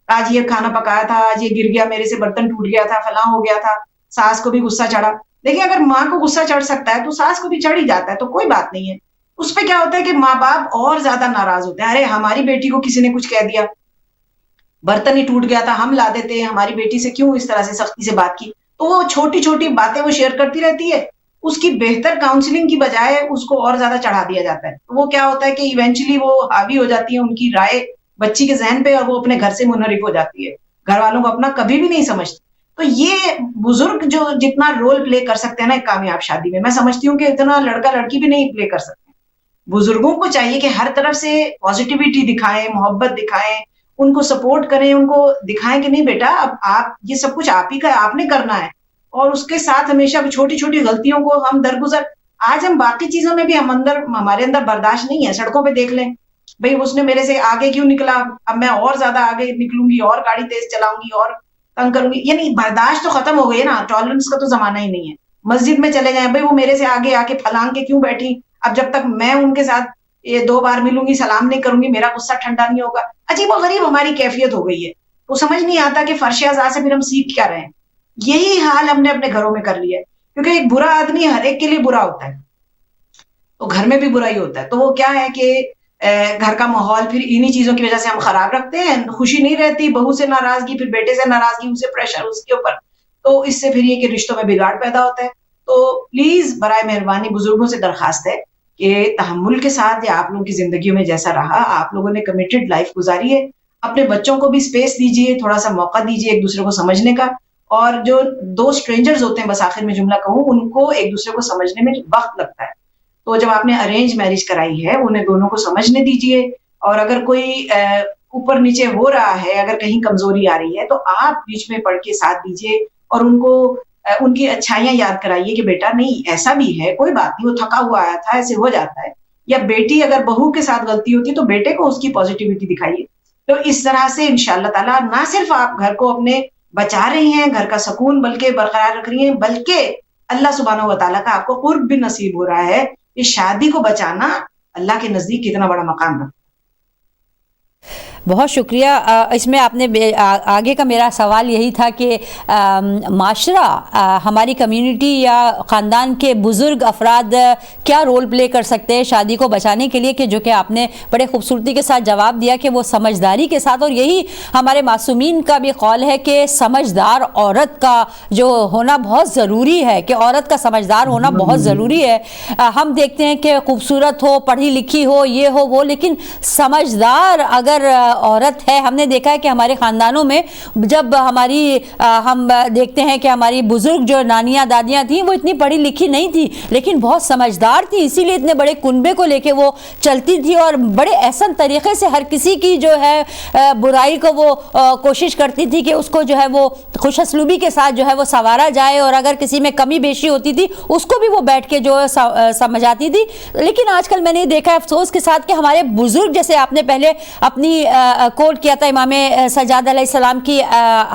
آج یہ کھانا پکایا تھا, آج یہ گر گیا, میرے سے برتن ٹوٹ گیا تھا, فلاں ہو گیا تھا. ساس کو بھی غصہ چڑھا. دیکھیں اگر ماں کو غصہ چڑھ سکتا ہے تو ساس کو بھی چڑھ ہی جاتا ہے, تو کوئی بات نہیں ہے. اس پہ کیا ہوتا ہے کہ ماں باپ اور زیادہ ناراض ہوتے ہیں, ارے ہماری بیٹی کو کسی نے کچھ کہہ دیا, برتن ہی ٹوٹ گیا تھا, ہم لا دیتے, ہماری بیٹی سے کیوں اس طرح سے سختی سے بات کی. تو وہ چھوٹی چھوٹی باتیں وہ شیئر کرتی رہتی ہے, اس کی بہتر کاؤنسلنگ کی بجائے اس کو اور زیادہ چڑھا دیا جاتا ہے. تو وہ کیا ہوتا ہے کہ ایونچولی وہ حاوی ہو جاتی ہے ان کی رائے بچی کے ذہن پہ, اور وہ اپنے گھر سے منحرف ہو جاتی ہے, گھر والوں کو اپنا کبھی بھی نہیں سمجھتی. تو یہ بزرگ جو جتنا رول پلے کر سکتے ہیں نا ایک کامیاب شادی میں سمجھتی ہوں کہ اتنا لڑکا لڑکی بھی نہیں پلے کر سکتے. بزرگوں کو چاہیے کہ ہر طرف سے پازیٹیوٹی دکھائیں, محبت دکھائیں, ان کو سپورٹ کریں, ان کو دکھائیں کہ نہیں بیٹا اب آپ یہ سب کچھ آپ ہی کا آپ نے کرنا ہے, اور اس کے ساتھ ہمیشہ چھوٹی چھوٹی غلطیوں کو ہم درگزر. آج ہم باقی چیزوں میں بھی ہمارے اندر برداشت نہیں ہے. سڑکوں پہ دیکھ لیں بھئی اس نے میرے سے آگے کیوں نکلا, اب میں اور زیادہ آگے نکلوں گی, اور گاڑی تیز چلاؤں گی, اور تنگ کروں گی. یعنی برداشت تو ختم ہو گئی ہے نا, ٹالرنس کا تو زمانہ ہی نہیں ہے. مسجد میں چلے جائیں, بھئی وہ میرے سے آگے آ کے پھلانگ کے کیوں بیٹھی, اب جب تک میں ان کے ساتھ یہ 2 بار ملوں گی سلام نہیں کروں گی میرا غصہ ٹھنڈا نہیں ہوگا. عجیب و غریب ہماری کیفیت ہو گئی ہے. وہ سمجھ نہیں آتا کہ فرش ازاں سے پھر ہم سیکھ کیا رہے ہیں. یہی حال ہم نے اپنے گھروں میں کر لیا ہے, کیونکہ ایک برا آدمی ہر ایک کے لیے برا ہوتا ہے, تو گھر میں بھی برا ہی ہوتا ہے. تو وہ کیا ہے کہ گھر کا ماحول پھر انہی چیزوں کی وجہ سے ہم خراب رکھتے ہیں. خوشی نہیں رہتی, بہو سے ناراضگی, پھر بیٹے سے ناراضگی, اسے پریشر اس کے اوپر, تو اس سے پھر یہ کہ رشتوں میں بگاڑ پیدا ہوتا ہے. تو پلیز برائے مہربانی بزرگوں سے درخواست ہے کہ تحمل کے ساتھ, یا آپ لوگوں کی زندگیوں میں جیسا رہا, آپ لوگوں نے کمیٹڈ لائف گزاری ہے, اپنے بچوں کو بھی اسپیس دیجیے, تھوڑا سا موقع دیجیے ایک دوسرے کو سمجھنے کا. اور جو 2 اسٹرینجرز ہوتے ہیں, بس آخر میں جملہ کہوں, ان کو ایک دوسرے کو سمجھنے میں وقت لگتا ہے. تو جب آپ نے ارینج میرج کرائی ہے, انہیں دونوں کو سمجھنے دیجیے, اور اگر کوئی اوپر نیچے ہو رہا ہے, اگر کہیں کمزوری آ رہی ہے, تو آپ بیچ میں پڑھ کے ساتھ دیجیے, اور ان کو ان کی اچھائیاں یاد کرائیے کہ بیٹا نہیں ایسا بھی ہے, کوئی بات نہیں, وہ تھکا ہوا آیا تھا, ایسے ہو جاتا ہے. یا بیٹی اگر بہو کے ساتھ غلطی ہوتی ہے تو بیٹے کو اس کی پازیٹیوٹی دکھائیے. تو اس طرح سے انشاءاللہ تعالیٰ نہ صرف آپ گھر کو اپنے بچا رہی ہیں, گھر کا سکون بلکہ برقرار رکھ رہی ہیں, بلکہ اللہ سبحانہ و تعالیٰ کا آپ کو قرب بھی نصیب ہو رہا ہے. اس شادی کو بچانا اللہ کے نزدیک کتنا بڑا مقام رکھتا ہے. بہت شکریہ. اس میں آپ نے آگے کا میرا سوال یہی تھا کہ معاشرہ, ہماری کمیونٹی یا خاندان کے بزرگ افراد کیا رول پلے کر سکتے ہیں شادی کو بچانے کے لیے, کہ جو کہ آپ نے بڑے خوبصورتی کے ساتھ جواب دیا کہ وہ سمجھداری کے ساتھ, اور یہی ہمارے معصومین کا بھی قول ہے کہ سمجھدار عورت کا جو ہونا بہت ضروری ہے, کہ عورت کا سمجھدار ہونا بہت ضروری ہے. ہم دیکھتے ہیں کہ خوبصورت ہو, پڑھی لکھی ہو, یہ ہو وہ, لیکن سمجھدار اگر عورت ہے, ہم نے دیکھا ہے کہ ہمارے خاندانوں میں جب ہم دیکھتے ہیں کہ ہماری بزرگ جو نانیاں دادیاں تھیں وہ اتنی پڑھی لکھی نہیں تھی, لیکن بہت سمجھدار تھی, اسی لیے اتنے بڑے کنبے کو لے کے وہ چلتی تھی, اور بڑے احسن طریقے سے ہر کسی کی جو ہے برائی کو وہ کوشش کرتی تھی کہ اس کو جو ہے وہ خوش اسلوبی کے ساتھ جو ہے وہ سنوارا جائے, اور اگر کسی میں کمی بیشی ہوتی تھی اس کو بھی وہ بیٹھ کے جو سمجھاتی تھی. لیکن آج کل میں نے دیکھا ہے افسوس کے ساتھ کہ ہمارے بزرگ, جیسے آپ نے پہلے اپنی کوٹ کیا تھا امام سجاد علیہ السلام کی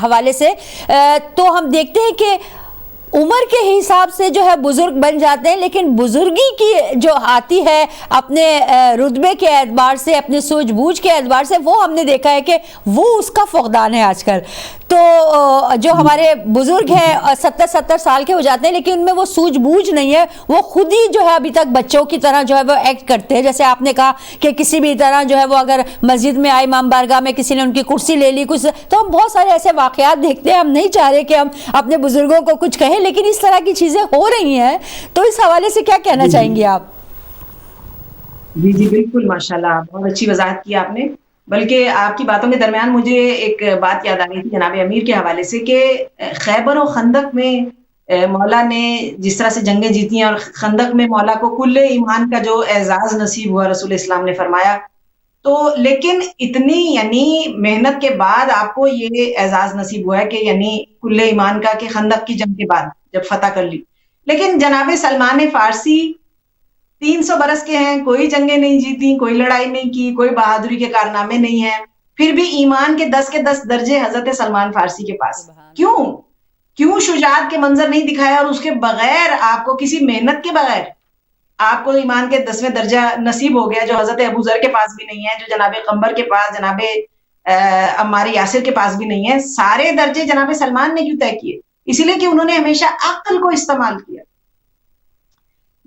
حوالے سے, تو ہم دیکھتے ہیں کہ عمر کے حساب سے جو ہے بزرگ بن جاتے ہیں, لیکن بزرگی کی جو آتی ہے اپنے رتبے کے اعتبار سے, اپنے سوجھ بوجھ کے اعتبار سے, وہ ہم نے دیکھا ہے کہ وہ اس کا فقدان ہے آج کل. تو جو ہمارے بزرگ ہیں 70 سال کے ہو جاتے ہیں, لیکن ان میں وہ سوجھ بوجھ نہیں ہے, وہ خود ہی جو ہے ابھی تک بچوں کی طرح جو ہے وہ ایکٹ کرتے ہیں. جیسے آپ نے کہا کہ کسی بھی طرح جو ہے وہ اگر مسجد میں آئے, امام بارگاہ میں کسی نے ان کی کرسی لے لی کچھ, تو ہم بہت سارے ایسے واقعات دیکھتے ہیں. ہم نہیں چاہ رہے کہ ہم اپنے بزرگوں کو کچھ کہیں, لیکن اس طرح کی چیزیں ہو رہی ہیں. تو اس حوالے سے کیا کہنا چاہیں گے آپ؟ جی بالکل, ماشاءاللہ بہت اچھی وضاحت کی آپ نے. بلکہ آپ کی باتوں کے درمیان مجھے ایک بات یاد آ رہی تھی جناب امیر کے حوالے سے, کہ خیبر و خندق میں مولا نے جس طرح سے جنگیں جیتی ہیں, اور خندق میں مولا کو کل ایمان کا جو اعزاز نصیب ہوا, رسول اسلام نے فرمایا, تو لیکن اتنی یعنی محنت کے بعد آپ کو یہ اعزاز نصیب ہوا ہے کہ یعنی کل ایمان کا, کہ خندق کی جنگ کے بعد جب فتح کر لی. لیکن جناب سلمان فارسی 300 برس کے ہیں, کوئی جنگیں نہیں جیتی, کوئی لڑائی نہیں کی, کوئی بہادری کے کارنامے نہیں ہیں, پھر بھی ایمان کے 10 کے 10 درجے حضرت سلمان فارسی کے پاس. کیوں شجاعت کے منظر نہیں دکھایا, اور اس کے بغیر آپ کو کسی محنت کے بغیر آپ کو ایمان کے 10ویں درجہ نصیب ہو گیا, جو حضرت ابو ذر کے پاس بھی نہیں ہے, جو جناب قمبر کے پاس, جناب عمار یاسر کے پاس بھی نہیں ہے. سارے درجے جناب سلمان نے کیوں طے کیے؟ اسی لیے کہ انہوں نے ہمیشہ عقل کو استعمال کیا.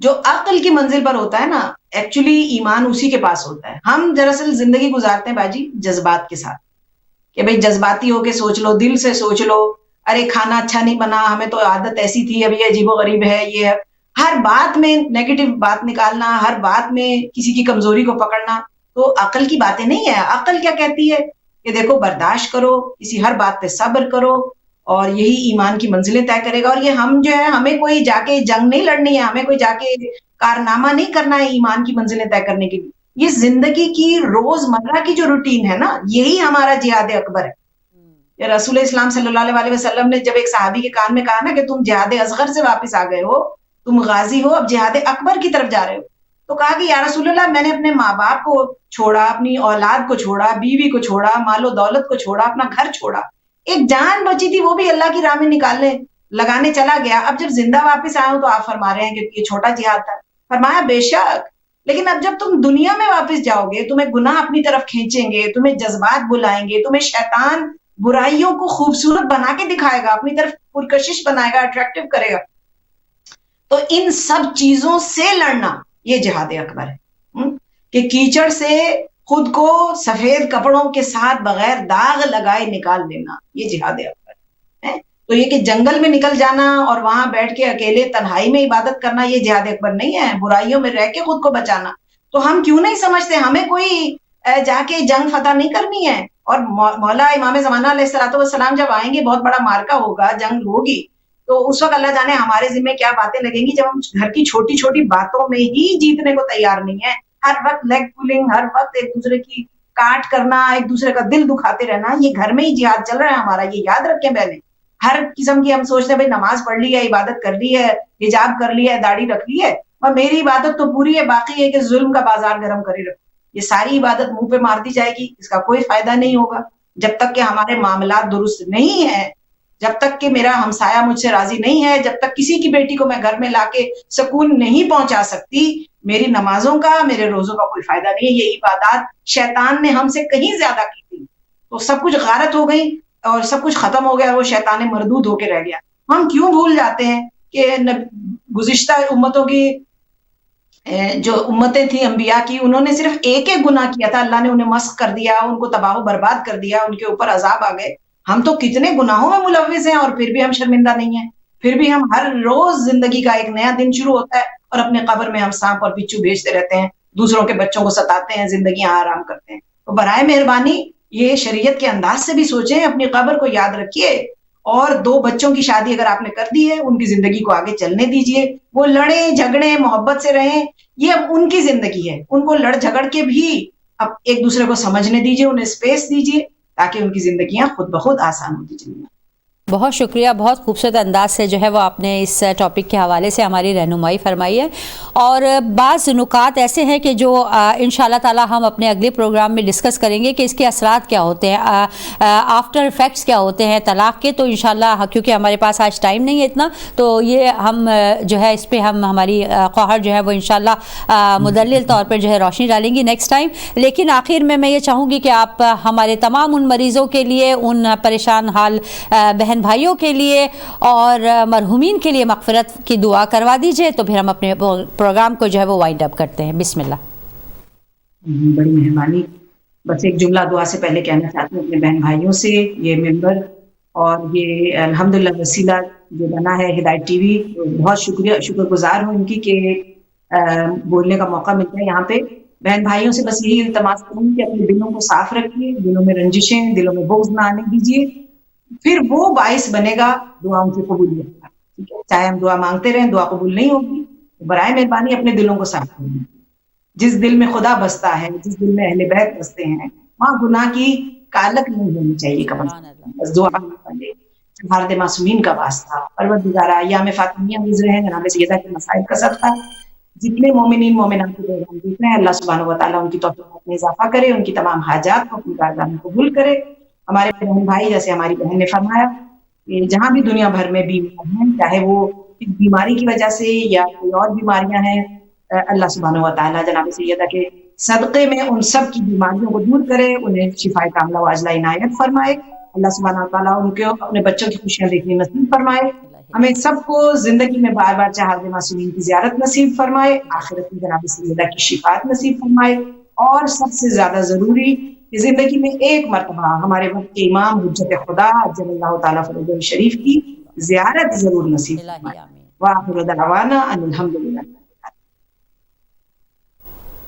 جو عقل کی منزل پر ہوتا ہے نا ایکچولی ایمان اسی کے پاس ہوتا ہے. ہم دراصل زندگی گزارتے ہیں باجی جذبات کے ساتھ کہ بھئی جذباتی ہو کے سوچ لو, دل سے سوچ لو, ارے کھانا اچھا نہیں بنا, ہمیں تو عادت ایسی تھی, اب یہ عجیب و غریب ہے, یہ ہے. ہر بات میں نیگیٹو بات نکالنا, ہر بات میں کسی کی کمزوری کو پکڑنا, تو عقل کی باتیں نہیں ہے. عقل کیا کہتی ہے کہ دیکھو برداشت کرو, کسی ہر بات پہ صبر کرو, اور یہی ایمان کی منزلیں طے کرے گا. اور یہ ہم جو ہے ہمیں کوئی جا کے جنگ نہیں لڑنی ہے, ہمیں کوئی جا کے کارنامہ نہیں کرنا ہے ایمان کی منزلیں طے کرنے کے لیے. یہ زندگی کی روزمرہ کی جو روٹین ہے نا یہی ہمارا جہاد اکبر ہے. رسول اسلام صلی اللہ علیہ وسلم نے جب ایک صحابی کے کان میں کہا نا کہ تم جہاد اصغر سے واپس آ گئے ہو, تم غازی ہو, اب جہاد اکبر کی طرف جا رہے ہو, تو کہا کہ یا رسول اللہ میں نے اپنے ماں باپ کو چھوڑا, اپنی اولاد کو چھوڑا, بیوی کو چھوڑا, مال و دولت کو چھوڑا, اپنا گھر چھوڑا, ایک جان بچی تھی وہ بھی اللہ کی راہ میں نکالنے لگانے چلا گیا. اب جب زندہ واپس آئے ہو تو آپ فرما رہے ہیں کہ یہ چھوٹا جہاد تھا. فرمایا بے شک, لیکن اب جب تم دنیا میں واپس جاؤ گے تمہیں گناہ اپنی طرف کھینچیں گے, تمہیں جذبات بلائیں گے, تمہیں شیطان برائیوں کو خوبصورت بنا کے دکھائے گا, اپنی طرف پرکشش بنائے گا, اٹریکٹیو کرے گا. تو ان سب چیزوں سے لڑنا یہ جہاد اکبر ہے. کہ کیچڑ سے خود کو سفید کپڑوں کے ساتھ بغیر داغ لگائے نکال لینا یہ جہاد اکبر ہے. تو یہ کہ جنگل میں نکل جانا اور وہاں بیٹھ کے اکیلے تنہائی میں عبادت کرنا یہ جہاد اکبر نہیں ہے. برائیوں میں رہ کے خود کو بچانا. تو ہم کیوں نہیں سمجھتے ہمیں کوئی جا کے جنگ فتح نہیں کرنی ہے, اور مولا امام زمانہ علیہ الصلوۃ والسلام جب آئیں گے بہت بڑا مارکا ہوگا, جنگ ہوگی, تو اس وقت اللہ جانے ہمارے ذمہ کیا باتیں لگیں گی جب ہم گھر کی چھوٹی چھوٹی باتوں میں ہی جیتنے کو تیار نہیں ہے. ہر وقت لیگ پولنگ, ہر وقت ایک دوسرے کی کاٹ کرنا, ایک دوسرے کا دل دکھاتے رہنا, یہ گھر میں ہی جہاد چل رہا ہے ہمارا. یہ یاد رکھیں پہلے. ہر قسم کی ہم سوچتے ہیں بھائی نماز پڑھ لی ہے, عبادت کر لی ہے, حجاب کر لی ہے, داڑھی رکھ لی ہے, اور میری عبادت تو پوری ہے, باقی ہے کہ ظلم کا بازار گرم کرے رکھو. یہ ساری عبادت منہ پہ مار دی جائے گی, اس کا کوئی فائدہ نہیں ہوگا جب تک کہ ہمارے معاملات درست نہیں ہیں, جب تک کہ میرا ہمسایہ مجھ سے راضی نہیں ہے, جب تک کسی کی بیٹی کو میں گھر میں لا کے سکون نہیں پہنچا سکتی, میری نمازوں کا, میرے روزوں کا کوئی فائدہ نہیں ہے. یہ عبادات شیطان نے ہم سے کہیں زیادہ کی تھی, تو سب کچھ غارت ہو گئی اور سب کچھ ختم ہو گیا, وہ شیطان مردود ہو کے رہ گیا. ہم کیوں بھول جاتے ہیں کہ گزشتہ امتوں کی جو امتیں تھیں انبیاء کی, انہوں نے صرف ایک ایک گناہ کیا تھا, اللہ نے انہیں مسخ کر دیا, ان کو تباہ و برباد کر دیا, ان کے اوپر عذاب آ گئے. ہم تو کتنے گناہوں میں ملوث ہیں اور پھر بھی ہم شرمندہ نہیں ہیں. پھر بھی ہم ہر روز زندگی کا ایک نیا دن شروع ہوتا ہے اور اپنے قبر میں ہم سانپ اور بچھو بھیجتے رہتے ہیں, دوسروں کے بچوں کو ستاتے ہیں, زندگیاں آرام کرتے ہیں. تو برائے مہربانی یہ شریعت کے انداز سے بھی سوچیں, اپنی قبر کو یاد رکھیے, اور 2 بچوں کی شادی اگر آپ نے کر دی ہے ان کی زندگی کو آگے چلنے دیجئے. وہ لڑیں جھگڑیں محبت سے رہیں, یہ اب ان کی زندگی ہے, ان کو لڑ جھگڑ کے بھی اب ایک دوسرے کو سمجھنے دیجئے, انہیں اسپیس دیجئے, تاکہ ان کی زندگیاں خود بخود آسان ہوتی چلی. بہت شکریہ, بہت خوبصورت انداز سے جو ہے وہ آپ نے اس ٹاپک کے حوالے سے ہماری رہنمائی فرمائی ہے. اور بعض نکات ایسے ہیں کہ جو انشاءاللہ تعالی ہم اپنے اگلے پروگرام میں ڈسکس کریں گے کہ اس کے اثرات کیا ہوتے ہیں, آفٹر افیکٹس کیا ہوتے ہیں طلاق کے. تو انشاءاللہ کیونکہ ہمارے پاس آج ٹائم نہیں ہے اتنا, تو یہ ہم جو ہے اس پہ ہم ہماری خواہر جو ہے وہ انشاءاللہ مدلل طور پر جو ہے روشنی ڈالیں گی نیکسٹ ٹائم. لیکن آخر میں یہ چاہوں گی کہ آپ ہمارے تمام ان مریضوں کے لیے, ان پریشان حال بہن بھائیوں کے لیے اور مرحومین کے لیے مغفرت کی دعا کروا دیجئے, تو پھر ہم اپنے پروگرام کو جو ہے وہ وائنڈ اپ کرتے ہیں. بسم اللہ. بڑی مہربانی. بس ایک جملہ دعا سے پہلے کہنا چاہتی ہوں اپنے بہن بھائیوں سے, یہ ممبر اور یہ الحمدللہ وسیلہ جو بنا ہے ہدایت ٹی وی, بہت شکر گزار ہوں ان کی کہ بولنے کا موقع ملتا ہے یہاں پہ. بہن بھائیوں سے بس یہی التماس کروں کہ اپنے دلوں کو صاف رکھیے, دلوں میں رنجشیں, دلوں میں بغض نہ آنے دیجیے, پھر وہ باعث بنے گا دعاؤں کی قبولیت کا. ٹھیک ہے, چاہے ہم دعا مانگتے رہیں دعا قبول نہیں ہوگی, برائے مہربانی اپنے دلوں کو صاف کریں. جس دل میں خدا بستا ہے, جس دل میں اہل بیت بستے ہیں, وہاں گناہ کی کالک نہیں ہونی چاہیے. بس دعا بھارت معصومین کا واسطہ, پروردگارہ ایام فاطمیہ گزرے ہیں جناب سیدہ کے مسائل کا صدقہ, جتنے مومنین مومنات کے پیغام دیکھ رہے ہیں اللہ سبحانہ و تعالیٰ ان کی توفیق میں اضافہ کرے, ان کی تمام حاجات کو اپنی بارگاہ میں قبول کرے. ہمارے بہن بھائی جیسے ہماری بہن نے فرمایا کہ جہاں بھی دنیا بھر میں بیمار ہیں, چاہے وہ اس بیماری کی وجہ سے یا کوئی اور بیماریاں ہیں, اللہ سبحانہ و تعالیٰ جناب سیدہ کے صدقے میں ان سب کی بیماریوں کو دور کرے, انہیں شفائے کاملہ و عاجلہ عنایت فرمائے. اللہ سبحانہ تعالیٰ ان کو اپنے بچوں کی خوشیاں دیکھنے نصیب فرمائے. ہمیں سب کو زندگی میں بار بار چہارم معصومین کی زیارت نصیب فرمائے. آخرت میں جناب سیدہ کی شفاعت نصیب فرمائے. اور سب سے زیادہ ضروری کہ زندگی میں ایک مرتبہ ہمارے وقت کے امام حجت خدا عجل اللہ تعالیٰ فرج شریف کی زیارت ضرور نصیب فرمائے. وآخر دعوانا ان الحمدللہ.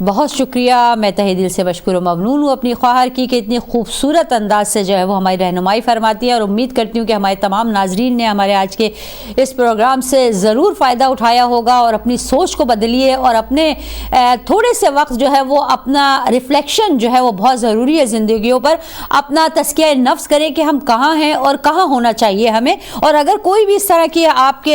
بہت شکریہ. میں تہہ دل سے مشکور و ممنون ہوں اپنی خواہر کی کہ اتنی خوبصورت انداز سے جو ہے وہ ہماری رہنمائی فرماتی ہے، اور امید کرتی ہوں کہ ہمارے تمام ناظرین نے ہمارے آج کے اس پروگرام سے ضرور فائدہ اٹھایا ہوگا اور اپنی سوچ کو بدلیے، اور اپنے تھوڑے سے وقت جو ہے وہ اپنا ریفلیکشن جو ہے وہ بہت ضروری ہے زندگیوں پر. اپنا تزکیہ نفس کریں کہ ہم کہاں ہیں اور کہاں ہونا چاہیے ہمیں. اور اگر کوئی بھی اس طرح کی آپ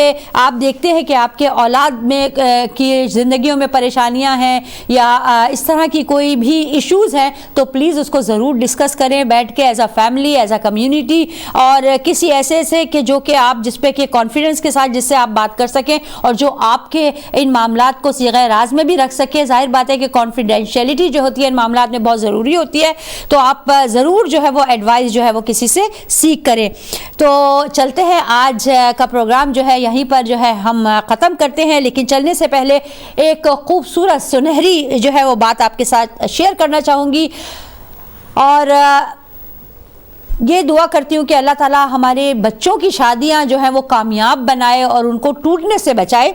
دیکھتے ہیں کہ آپ کے اولاد میں کی زندگیوں میں پریشانیاں ہیں یا اس طرح کی کوئی بھی ایشوز ہیں، تو پلیز اس کو ضرور ڈسکس کریں بیٹھ کے، as a family, as a community, اور کسی ایسے سے کہ جو کہ آپ جس پہ کہ کانفیڈنس کے ساتھ جس سے آپ بات کر سکیں اور جو آپ کے ان معاملات کو صیغہ راز میں بھی رکھ سکیں. ظاہر بات ہے کہ کانفیڈینشیلٹی جو ہوتی ہے ان معاملات میں بہت ضروری ہوتی ہے، تو آپ ضرور جو ہے وہ ایڈوائز جو ہے وہ کسی سے سیکھ کریں. تو چلتے ہیں، آج کا پروگرام جو ہے یہیں پر جو ہے ہم ختم کرتے ہیں، لیکن چلنے سے پہلے ایک خوبصورت سنہری جو ہے وہ بات آپ کے ساتھ شیئر کرنا چاہوں گی، اور یہ دعا کرتی ہوں کہ اللہ تعالیٰ ہمارے بچوں کی شادیاں جو ہیں وہ کامیاب بنائے اور ان کو ٹوٹنے سے بچائے.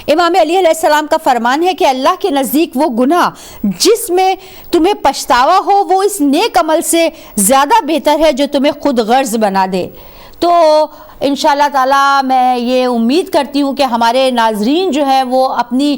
امام علی علیہ السلام کا فرمان ہے کہ اللہ کے نزدیک وہ گناہ جس میں تمہیں پچھتاوا ہو وہ اس نیک عمل سے زیادہ بہتر ہے جو تمہیں خود غرض بنا دے. تو انشاءاللہ تعالیٰ میں یہ امید کرتی ہوں کہ ہمارے ناظرین جو ہے وہ اپنی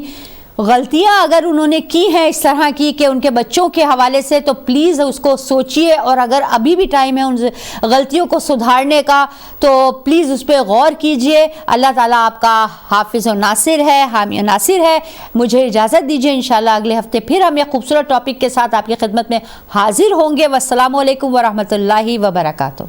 غلطیاں اگر انہوں نے کی ہیں اس طرح کی کہ ان کے بچوں کے حوالے سے، تو پلیز اس کو سوچئے، اور اگر ابھی بھی ٹائم ہے ان غلطیوں کو سدھارنے کا تو پلیز اس پہ غور کیجئے. اللہ تعالیٰ آپ کا حافظ و ناصر ہے، حامی و ناصر ہے. مجھے اجازت دیجئے، انشاءاللہ اگلے ہفتے پھر ہم ایک خوبصورت ٹاپک کے ساتھ آپ کی خدمت میں حاضر ہوں گے. والسلام علیکم ورحمۃ اللہ وبرکاتہ.